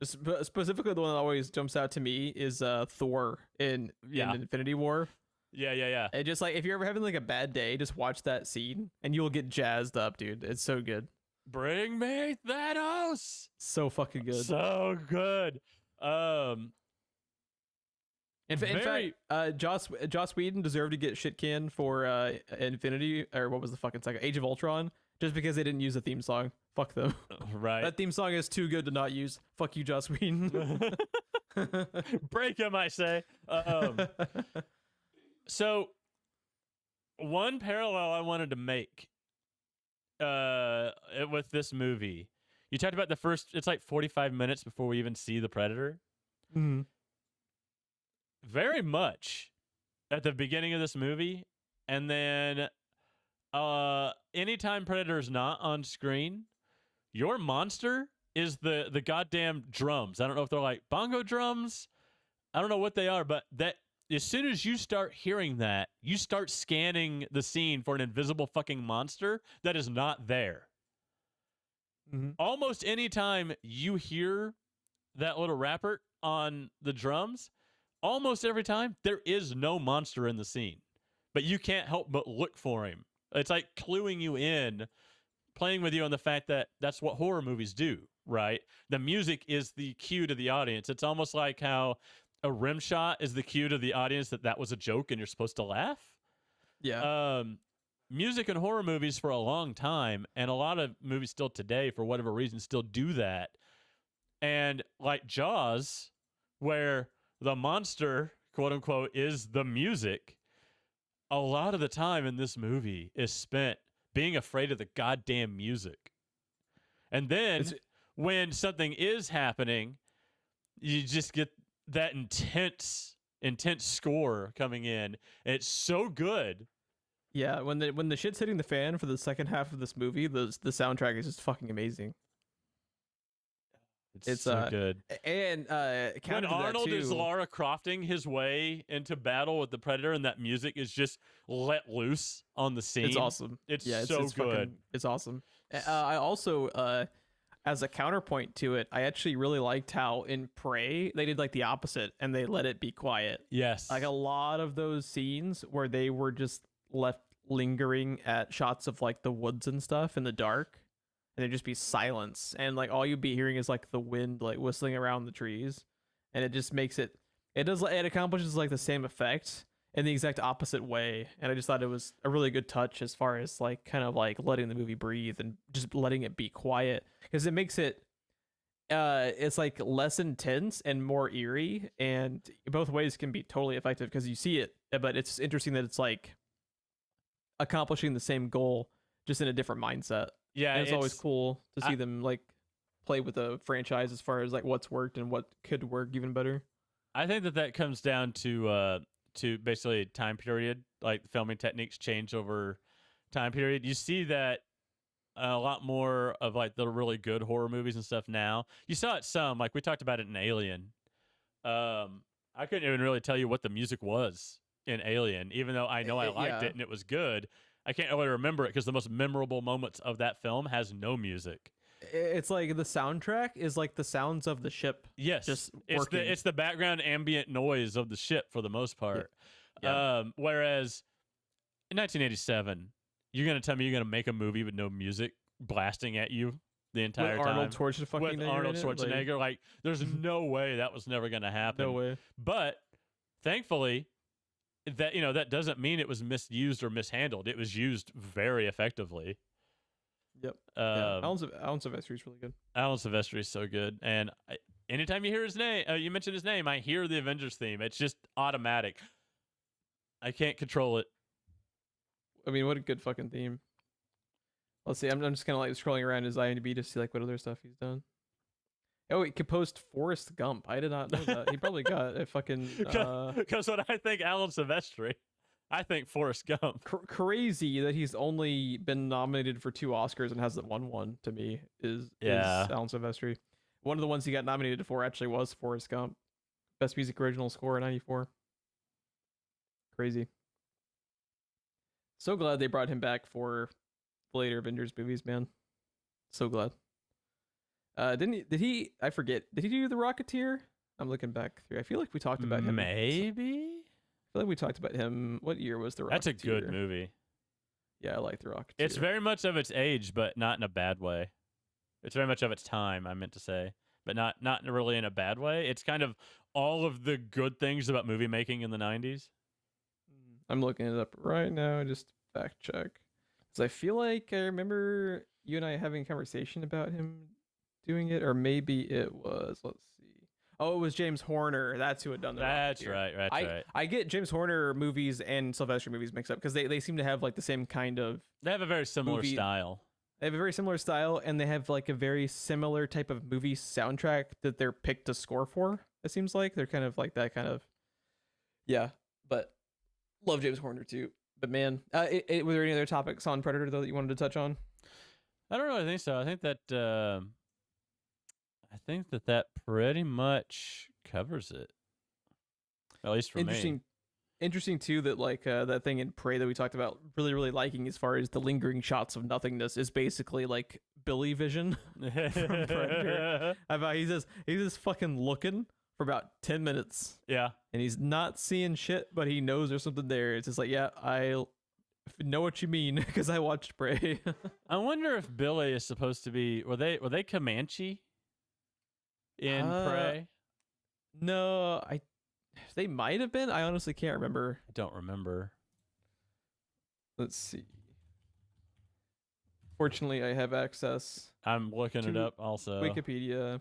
Specifically, the one that always jumps out to me is Thor in Infinity War. Yeah. And just like, if you're ever having like a bad day, just watch that scene and you'll get jazzed up, dude. It's so good. Bring me Thanos. So fucking good. So good. In fact, Joss Whedon deserved to get shit canned for Infinity, or what was the fucking second, Age of Ultron, just because they didn't use the theme song. Fuck them. Right. That theme song is too good to not use. Fuck you, Joss Whedon. Break him, I say. So, one parallel I wanted to make with this movie, you talked about the first, it's like 45 minutes before we even see the Predator. Mm-hmm. Very much at the beginning of this movie, and then anytime Predator's not on screen, your monster is the goddamn drums. I don't know if they're like bongo drums. I don't know what they are, but that as soon as you start hearing that, you start scanning the scene for an invisible fucking monster that is not there. Mm-hmm. Almost any time you hear that little rapper on the drums, almost every time there is no monster in the scene, but you can't help but look for him. It's like cluing you in, playing with you on the fact that that's what horror movies do, right? The music is the cue to the audience. It's almost like how a rim shot is the cue to the audience that was a joke and you're supposed to laugh. Yeah. Music in horror movies for a long time, and a lot of movies still today, for whatever reason, still do that. And like Jaws, where the monster, quote unquote, is the music, a lot of the time in this movie is spent being afraid of the goddamn music. And then when something is happening, you just get that intense intense score coming in. And it's so good. Yeah, when the shit's hitting the fan for the second half of this movie, the soundtrack is just fucking amazing. It's so good. And when Arnold is Lara Crofting his way into battle with the Predator, and that music is just let loose on the scene. It's awesome. It's so good. Fucking, it's awesome. I also, as a counterpoint to it, I actually really liked how in Prey they did like the opposite, and they let it be quiet. Yes. Like a lot of those scenes where they were just left lingering at shots of like the woods and stuff in the dark, and there'd just be silence, and like all you'd be hearing is like the wind like whistling around the trees, and it just makes it accomplishes like the same effect in the exact opposite way. And I just thought it was a really good touch as far as like kind of like letting the movie breathe and just letting it be quiet, because it makes it it's like less intense and more eerie, and both ways can be totally effective because you see it, but it's interesting that it's like accomplishing the same goal just in a different mindset. Yeah, and it's always cool to see them like play with a franchise as far as like what's worked and what could work even better. I think that comes down to basically time period, like the filming techniques change over time period. You see that a lot more of like the really good horror movies and stuff now. You saw it some, like we talked about it in Alien. I couldn't even really tell you what the music was in Alien, even though I know I liked it and it was good. I can't really remember it because the most memorable moments of that film has no music. It's like the soundtrack is like the sounds of the ship. Yes, just it's the background ambient noise of the ship for the most part. Yeah. Whereas in 1987, you're gonna tell me you're gonna make a movie with no music blasting at you the entire time. Arnold Schwarzenegger, like there's no way that was never gonna happen. No way. But thankfully, that doesn't mean it was misused or mishandled. It was used very effectively. Yep. Alan Silvestri is really good. Alan Silvestri is so good, and anytime you hear his name, you mention his name, I hear the Avengers theme. It's just automatic. I can't control it. I mean, what a good fucking theme. Let's see. I'm just kind of like scrolling around his IMDb to see like what other stuff he's done. Oh, he composed Forrest Gump. I did not know that. He probably got a fucking. Because when I think Alan Silvestri, I think Forrest Gump. Crazy that he's only been nominated for 2 Oscars and hasn't won one. To me, is Alan Silvestri. One of the ones he got nominated for actually was Forrest Gump, Best Music Original Score in '94. Crazy. So glad they brought him back for the later Avengers movies, man. So glad. Did he? I forget. Did he do The Rocketeer? I'm looking back through. I feel like we talked about him. Maybe. I feel like we talked about him. What year was The Rocketeer? That's a good movie. Yeah, I like The Rocketeer. It's very much of its age, but not in a bad way. It's very much of its time, I meant to say, but not really in a bad way. It's kind of all of the good things about movie making in the 90s. I'm looking it up right now. Just fact check. Because I feel like I remember you and I having a conversation about him doing it, or maybe it was, let's see. Oh, it was James Horner. That's who had done that. That's right. That's right. I get James Horner movies and Silvestri movies mixed up because they seem to have like the same kind of. They have a very similar style. They have a very similar style, and they have like a very similar type of movie soundtrack that they're picked to score for. It seems like they're kind of like that kind of. Yeah, but love James Horner too. But man, were there any other topics on Predator though that you wanted to touch on? I don't really think so. I think that pretty much covers it. At least for me. Interesting too that like that thing in Prey that we talked about really liking as far as the lingering shots of nothingness is basically like Billy Vision from Predator. He's just fucking looking for about 10 minutes. Yeah. And he's not seeing shit, but he knows there's something there. It's just like, yeah, I know what you mean because I watched Prey. I wonder if Billy is supposed to be were they Comanche in Prey? No, they might have been. I honestly can't remember. I don't remember. Let's see. Fortunately, I have access. I'm looking it up also. Wikipedia.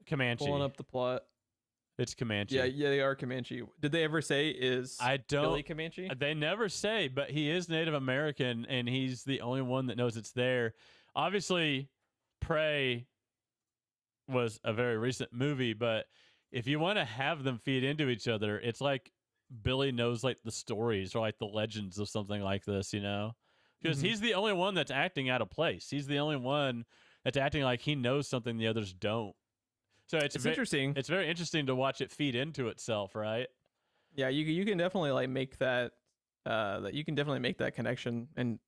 Comanche. Pulling up the plot. It's Comanche. Yeah, they are Comanche. Did they ever say Billy Comanche? They never say, but he is Native American, and he's the only one that knows it's there. Obviously, Prey was a very recent movie, but if you want to have them feed into each other, it's like Billy knows like the stories or like the legends of something like this, you know? Because he's the only one that's acting out of place. He's the only one that's acting like he knows something the others don't. So it's interesting. It's very interesting to watch it feed into itself, right? Yeah, you can definitely like make that you can definitely make that connection and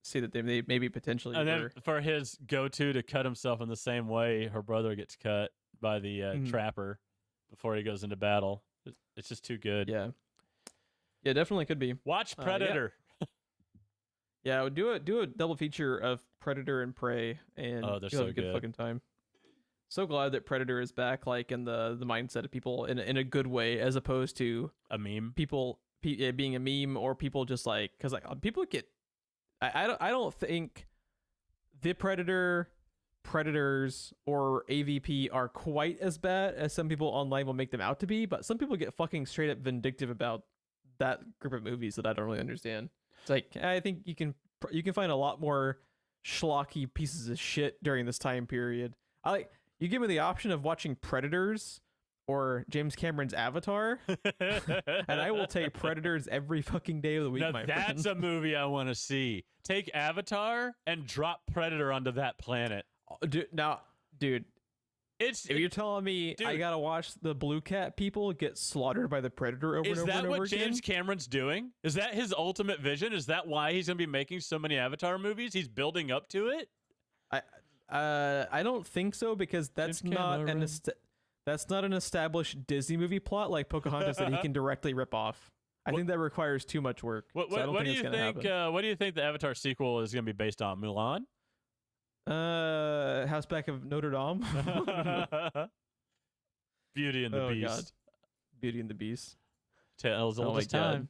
see that they maybe potentially and then for his go-to to cut himself in the same way her brother gets cut by the trapper before he goes into battle. It's just too good. Yeah, definitely could be. Watch Predator. Yeah, do a double feature of Predator and Prey, and they're you'll so have a good good. fucking time. So glad that Predator is back, like in the mindset of people in a good way, as opposed to a meme. People being a meme, or people just like, because like people get. I don't think the Predators, or AVP are quite as bad as some people online will make them out to be, but some people get fucking straight up vindictive about that group of movies that I don't really understand. It's like, I think you can find a lot more schlocky pieces of shit during this time period. You give me the option of watching Predators or James Cameron's Avatar, and I will take Predators every fucking day of the week, now, my that's friend. a movie I want to see. Take Avatar and drop Predator onto that planet. Dude, if you're telling me I gotta watch the Blue Cat people get slaughtered by the Predator over and over and over again, is that what James Cameron's doing? Is that his ultimate vision? Is that why he's gonna be making so many Avatar movies? He's building up to it. I don't think so, because that's not an established Disney movie plot like Pocahontas that he can directly rip off. I think that requires too much work. What do you think? What do you think the Avatar sequel is going to be based on? Mulan? House Back of Notre Dame. Beauty and the Beast. God. Beauty and the Beast. Tales of the time.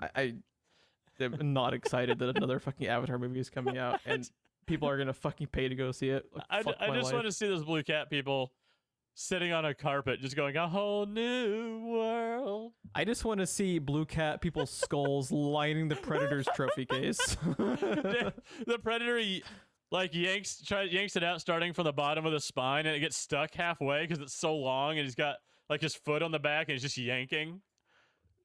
I am not excited that another fucking Avatar movie is coming out, and people are gonna fucking pay to go see it. I just want to see those Blue Cat people sitting on a carpet, just going, a whole new world. I just want to see Blue Cat people's skulls lining the Predator's trophy case. The Predator yanks it out starting from the bottom of the spine, and it gets stuck halfway because it's so long, and he's got like his foot on the back, and he's just yanking.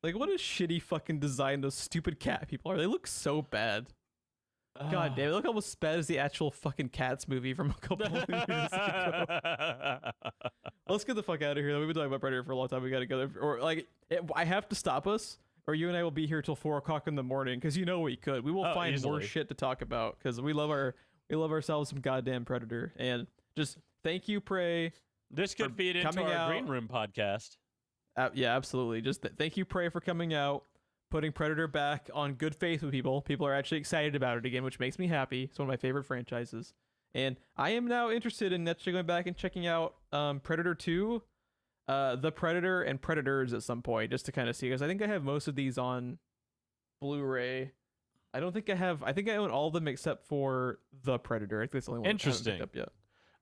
Like, what a shitty fucking design those stupid cat people are. They look so bad. God damn, they look almost as bad as the actual fucking Cats movie from a couple of years ago. Let's get the fuck out of here. We've been talking about Predator for a long time. We gotta go there. Or like, I have to stop us, or you and I will be here till 4 o'clock in the morning, because you know we could. We will find more shit to talk about, because we love ourselves some goddamn Predator. And just thank you, Prey. This could feed into our Green Room podcast. Yeah, absolutely. Just thank you, Prey, for coming out, putting Predator back on good faith with people. People are actually excited about it again, which makes me happy. It's one of my favorite franchises. And I am now interested in actually going back and checking out Predator 2, The Predator, and Predators at some point, just to kind of see, because I think I have most of these on Blu-ray. I think I own all of them except for The Predator. I think that's the only one I haven't picked up yet.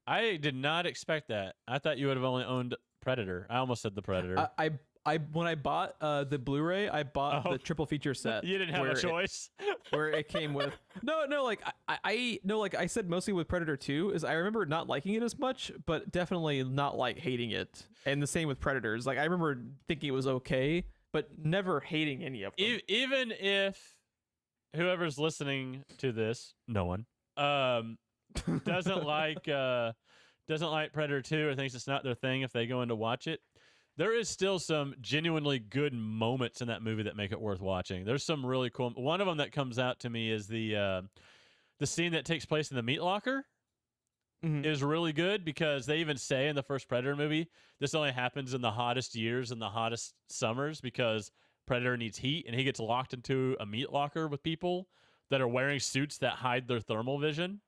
I did not expect that. I thought you would have only owned Predator. I almost said The Predator. When I bought the Blu-ray, I bought the triple feature set. You didn't have a choice. Where it came with like I said, mostly with Predator 2 is I remember not liking it as much, but definitely not like hating it. And the same with Predators. Like I remember thinking it was okay, but never hating any of them. Even if whoever's listening to this, no one, doesn't like Predator 2 or thinks it's not their thing if they go in to watch it, there is still some genuinely good moments in that movie that make it worth watching. There's some really cool. One of them that comes out to me is the scene that takes place in the meat locker. Is really good, because they even say in the first Predator movie this only happens in the hottest years and the hottest summers, because Predator needs heat, and he gets locked into a meat locker with people that are wearing suits that hide their thermal vision.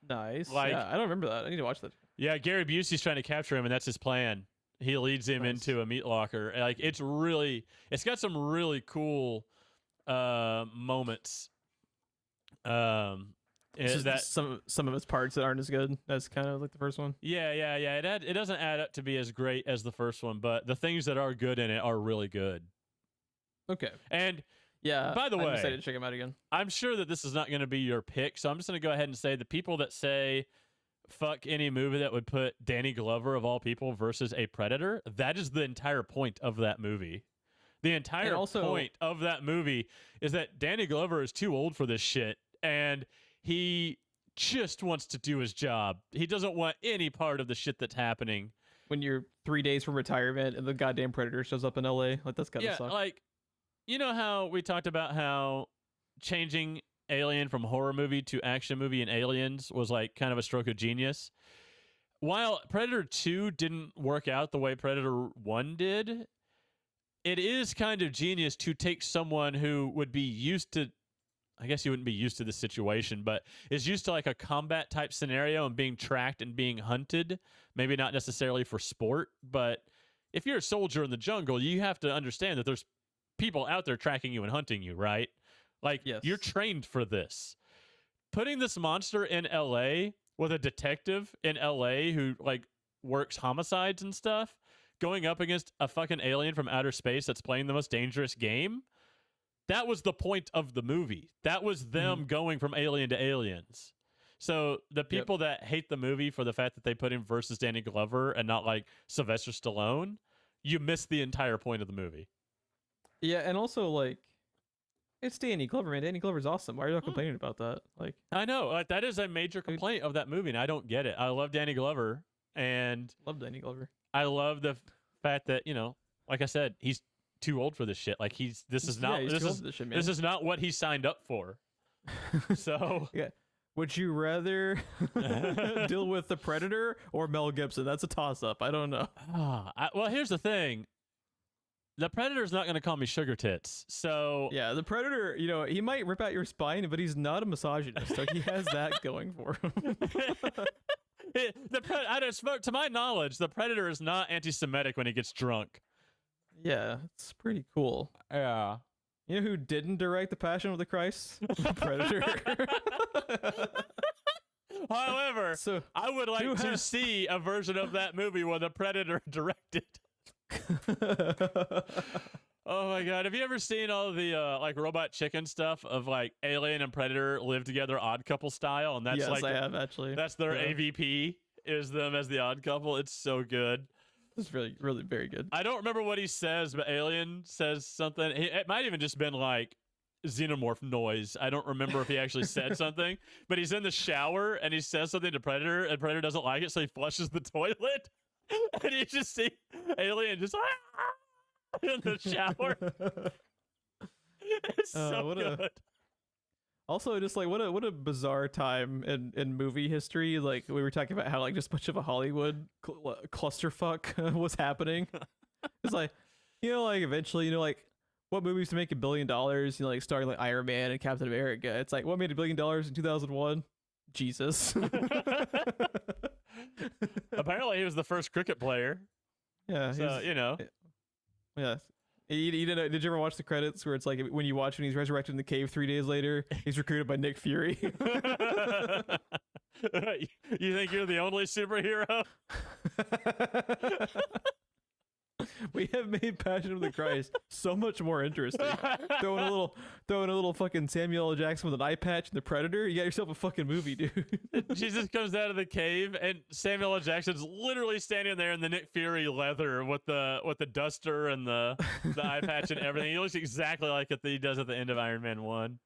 Nice. Yeah, I don't remember that. I need to watch that. Yeah, Gary Busey's trying to capture him, and that's his plan. He leads him into a meat locker. Like it's got some really cool moments. Some of its parts that aren't as good as kind of like the first one. Yeah. It doesn't add up to be as great as the first one, but the things that are good in it are really good. Okay. And yeah, by the way, I'm excited to check them out again. I'm sure that this is not going to be your pick, so I'm just going to go ahead and say the people that say fuck any movie that would put Danny Glover of all people versus a predator. That is the entire point of that movie. The entire point of that movie is that Danny Glover is too old for this shit, and he just wants to do his job. He doesn't want any part of the shit that's happening. When you're 3 days from retirement and the goddamn predator shows up in LA, like that's gotta suck. Like, you know how we talked about how changing Alien from horror movie to action movie in Aliens was like kind of a stroke of genius? While Predator 2 didn't work out the way Predator 1 did, it is kind of genius to take someone who would be used to, I guess you wouldn't be used to the situation, but is used to like a combat type scenario and being tracked and being hunted. Maybe not necessarily for sport, but if you're a soldier in the jungle, you have to understand that there's people out there tracking you and hunting you, right? Like, You're trained for this. Putting this monster in LA with a detective in LA who like works homicides and stuff, going up against a fucking alien from outer space that's playing the most dangerous game, that was the point of the movie. That was them going from alien to aliens. So the people that hate the movie for the fact that they put him versus Danny Glover and not like Sylvester Stallone, you miss the entire point of the movie. Yeah, and also like, it's Danny Glover, man. Danny Glover's awesome. Why are you not complaining about that? Like, I know, like that is a major complaint of that movie, and I don't get it. I love Danny Glover, and love Danny Glover. I love the fact that, you know, like I said, he's too old for this shit. Like this is not what he signed up for. So yeah. Would you rather deal with the Predator or Mel Gibson? That's a toss-up. I don't know. Well, here's the thing. The Predator's not going to call me sugar tits. So yeah, the Predator, you know, he might rip out your spine, but he's not a misogynist. So he has that going for him. To my knowledge, the Predator is not anti-Semitic when he gets drunk. Yeah, it's pretty cool. Yeah. You know who didn't direct The Passion of the Christ? Predator. However, I would like to see a version of that movie where the Predator directed. Oh my god, have you ever seen all the like Robot Chicken stuff of like Alien and Predator live together odd couple style? And that's yes, I have actually. That's their AVP, is them as the odd couple. It's so good. It's really, really very good. I don't remember what he says, but Alien says something. It might even just been like xenomorph noise. I don't remember if he actually said something, but he's in the shower and he says something to Predator, and Predator doesn't like it, so he flushes the toilet, and you just see Alien just in the shower. It's so good. Also, just like what a bizarre time in movie history. Like we were talking about how like just much of a Hollywood clusterfuck was happening. It's like, you know, like eventually, you know, like what movies to make $1 billion? You know, like starring like Iron Man and Captain America. It's like what made $1 billion in 2001? Jesus. Apparently, he was the first cricket player. Yeah, so you know. Yeah. Did you ever watch the credits where it's like when you watch when he's resurrected in the cave 3 days later, he's recruited by Nick Fury? You think you're the only superhero? We have made Passion of the Christ so much more interesting. Throwing a little fucking Samuel L. Jackson with an eye patch and the Predator. You got yourself a fucking movie, dude. Jesus comes out of the cave and Samuel L. Jackson's literally standing there in the Nick Fury leather with the duster and the eye patch and everything. He looks exactly like it that he does at the end of Iron Man 1.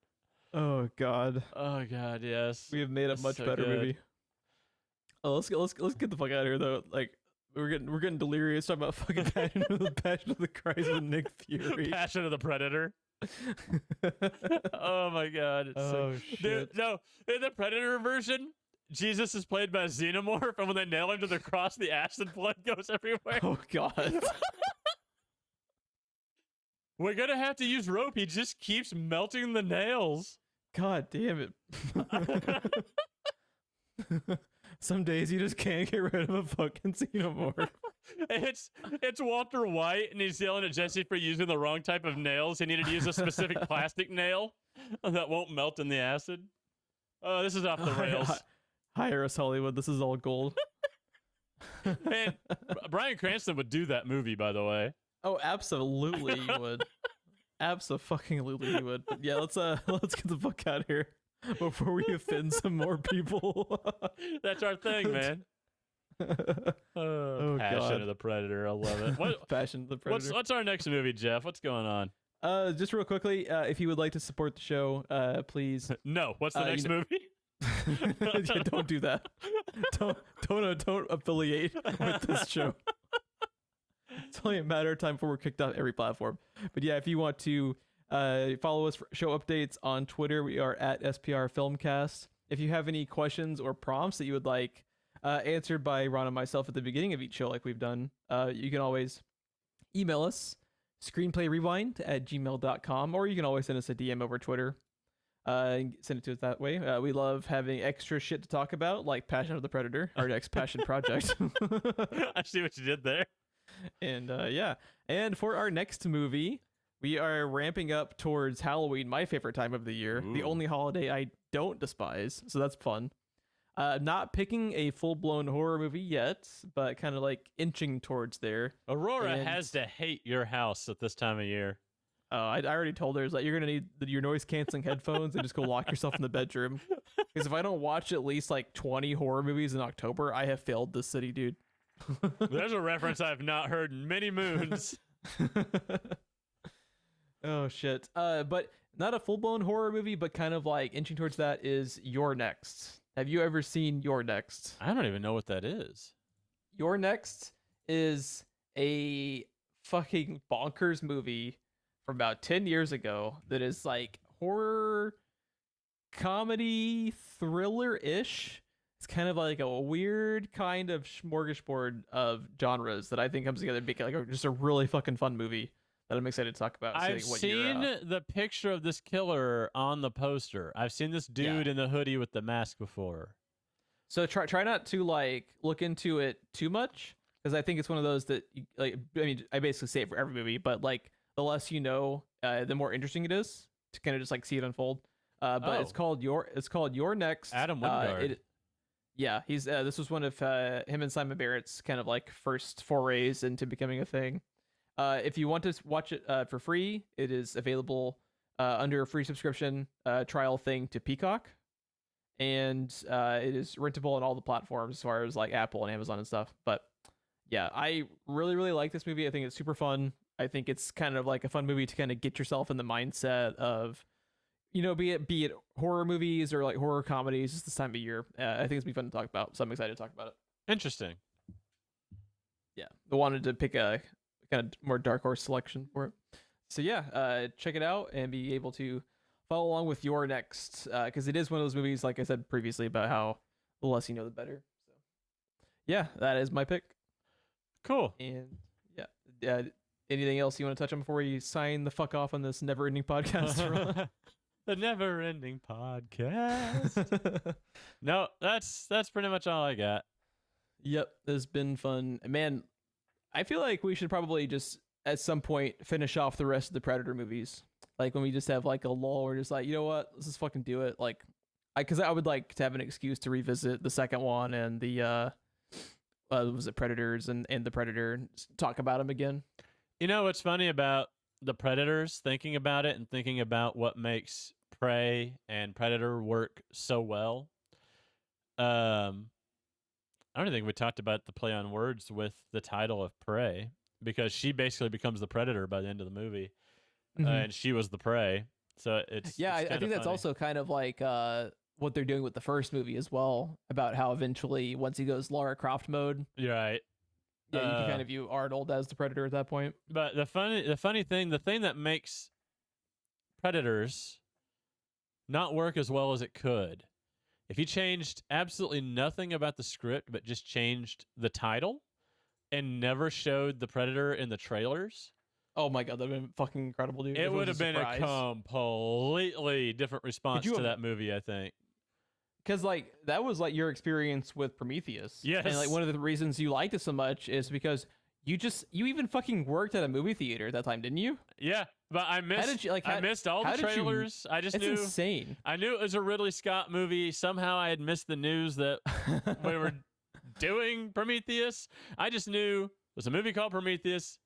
Oh god. Oh god, yes. We have made a much better movie. Oh, let's get the fuck out of here though. Like we're getting delirious talking about fucking Passion of the Christ with Nick Fury. Passion of the Predator. Oh my god. Shit. Dude, no, in the Predator version, Jesus is played by a xenomorph, and when they nail him to the cross, the acid blood goes everywhere. Oh god. We're gonna have to use rope. He just keeps melting the nails. God damn it. Some days you just can't get rid of a fucking xenomorph. It's Walter White, and he's yelling at Jesse for using the wrong type of nails. He needed to use a specific plastic nail that won't melt in the acid. Oh, this is off the rails. Hire us, Hollywood. This is all gold. Man, Bryan Cranston would do that movie, by the way. Oh, absolutely he would. Absolutely he would. But yeah, let's get the fuck out of here. before we offend some more people. That's our thing, man. Oh, Passion God. of the Predator. I love it. Passion of the Predator. What's our next movie, Jeff? What's going on? Just real quickly, if you would like to support the show, please. No. What's the next movie? Yeah, don't do that. Don't affiliate with this show. It's only a matter of time before we're kicked off every platform. But yeah, if you want to follow us for show updates on Twitter, we are at SPR Filmcast. If you have any questions or prompts that you would like answered by Ron and myself at the beginning of each show, like we've done, you can always email us, screenplayrewind@gmail.com, or you can always send us a DM over Twitter. And send it to us that way. We love having extra shit to talk about, like Passion of the Predator, our next passion project. I see what you did there. And yeah. And for our next movie, we are ramping up towards Halloween, my favorite time of the year, the only holiday I don't despise. So that's fun. Not picking a full-blown horror movie yet, but kind of like inching towards there. Aurora has to hate your house at this time of year. I already told her, like, you're going to need your noise-canceling headphones and just go lock yourself in the bedroom. Because if I don't watch at least like 20 horror movies in October, I have failed this city, dude. There's a reference I've not heard in many moons. Oh, shit. But not a full-blown horror movie, but kind of like inching towards that is Your Next. Have you ever seen Your Next? I don't even know what that is. Your Next is a fucking bonkers movie from about 10 years ago that is like horror, comedy, thriller-ish. It's kind of like a weird kind of smorgasbord of genres that I think comes together to make like just a really fucking fun movie that I'm excited to talk about. I've seen the picture of this killer on the poster. I've seen this dude in the hoodie with the mask before. So try not to like look into it too much, because I think it's one of those that like, I mean, I basically say it for every movie, but like the less you know, the more interesting it is to kind of just like see it unfold. But it's called Your Next. Adam Wingard. Yeah, he's this was one of him and Simon Barrett's kind of like first forays into becoming a thing. If you want to watch it for free, it is available under a free subscription trial thing to Peacock, and it is rentable on all the platforms as far as like Apple and Amazon and stuff. But yeah, I really like this movie. I think it's super fun. I think it's kind of like a fun movie to kind of get yourself in the mindset of, you know, be it horror movies or like horror comedies just this time of year. I think it's be fun to talk about, so I'm excited to talk about it. Interesting. Yeah, I wanted to pick a kind of more dark horse selection for it. So yeah, check it out and be able to follow along with Your Next, because it is one of those movies, like I said previously, about how the less you know, the better. So yeah, that is my pick. Cool. And yeah, anything else you want to touch on before we sign the fuck off on this never-ending podcast? The never-ending podcast. No, that's pretty much all I got. Yep, it's been fun, man. I feel like we should probably just at some point finish off the rest of the Predator movies. Like when we just have like a lull, we're just like, you know what, let's just fucking do it. Like, because I would like to have an excuse to revisit the second one and the was it Predators and the Predator, and talk about them again. You know what's funny about the Predators? Thinking about it and thinking about what makes Prey and Predator work so well. I don't think we talked about the play on words with the title of Prey, because she basically becomes the Predator by the end of the movie, and she was the prey. So it's I think that's funny. also kind of like what they're doing with the first movie as well, about how eventually once he goes Lara Croft mode, you're right. Yeah, you can kind of view Arnold as the Predator at that point. But the funny thing, the thing that makes Predators not work as well as it could, if you changed absolutely nothing about the script but just changed the title and never showed the Predator in the trailers. Oh my god, that'd have been fucking incredible, dude. It would have been a completely different response to that movie, I think. Because like that was like your experience with Prometheus. Yes. And like one of the reasons you liked it so much is because you even fucking worked at a movie theater at that time, didn't you? Yeah, but I missed. I missed all the trailers. I just knew. It's insane. I knew it was a Ridley Scott movie. Somehow I had missed the news that we were doing Prometheus. I just knew it was a movie called Prometheus.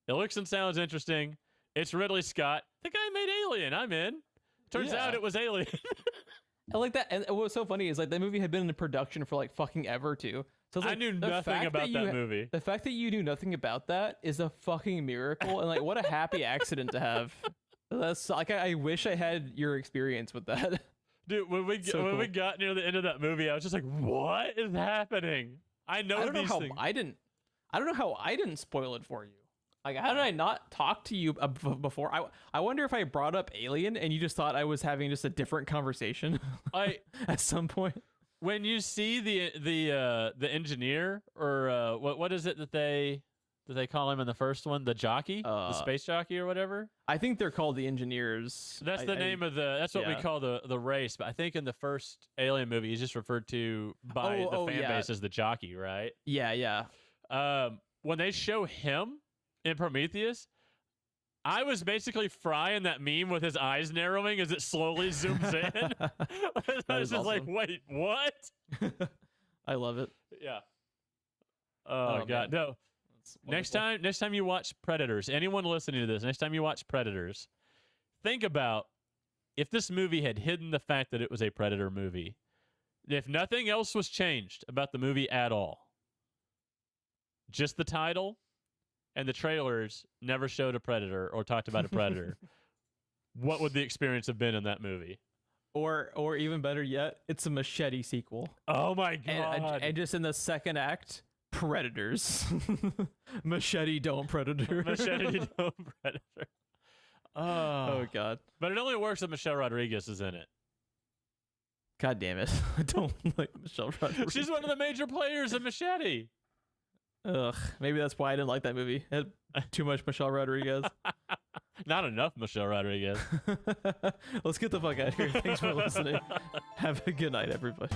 It looks and sounds interesting. It's Ridley Scott. The guy made Alien. I'm in. Turns out it was Alien. And like that, and what was so funny is like that movie had been in production for like fucking ever too. So it's I like, knew the nothing fact about that movie. The fact that you knew nothing about that is a fucking miracle, and like what a happy accident to have. That's like I wish I had your experience with that. Dude, when we So got near the end of that movie, I was just like, "What is happening?" I know I don't know these how things. I don't know how I didn't spoil it for you. Like, how did I not talk to you before? I wonder if I brought up Alien and you just thought I was having just a different conversation at some point. When you see the engineer, or what is it that they call him in the first one, the jockey, the space jockey or whatever? I think they're called the engineers. That's the name of that's what we call the race. But I think in the first Alien movie, he's just referred to by the fan base as the jockey, right? Yeah. When they show him in Prometheus, I was basically frying that meme with his eyes narrowing as it slowly zooms in. I was just awesome. Like, wait, what? I love it. Yeah. Oh God, no. Next time you watch Predators, anyone listening to this, next time you watch Predators, think about if this movie had hidden the fact that it was a Predator movie. If nothing else was changed about the movie at all, just the title and the trailers never showed a predator or talked about a predator, what would the experience have been in that movie? Or even better yet, it's a Machete sequel. Oh my God. And just in the second act, Predators. Machete don't Predator. Machete don't Predator. Oh God. But it only works if Michelle Rodriguez is in it. God damn it. I don't like Michelle Rodriguez. She's one of the major players in Machete. Ugh, maybe that's why I didn't like that movie. It had too much Michelle Rodriguez. Not enough Michelle Rodriguez. Let's get the fuck out of here. Thanks for listening. Have a good night, everybody.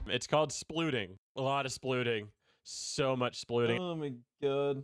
It's called splooting. A lot of splooting. So much splooting. Oh my God.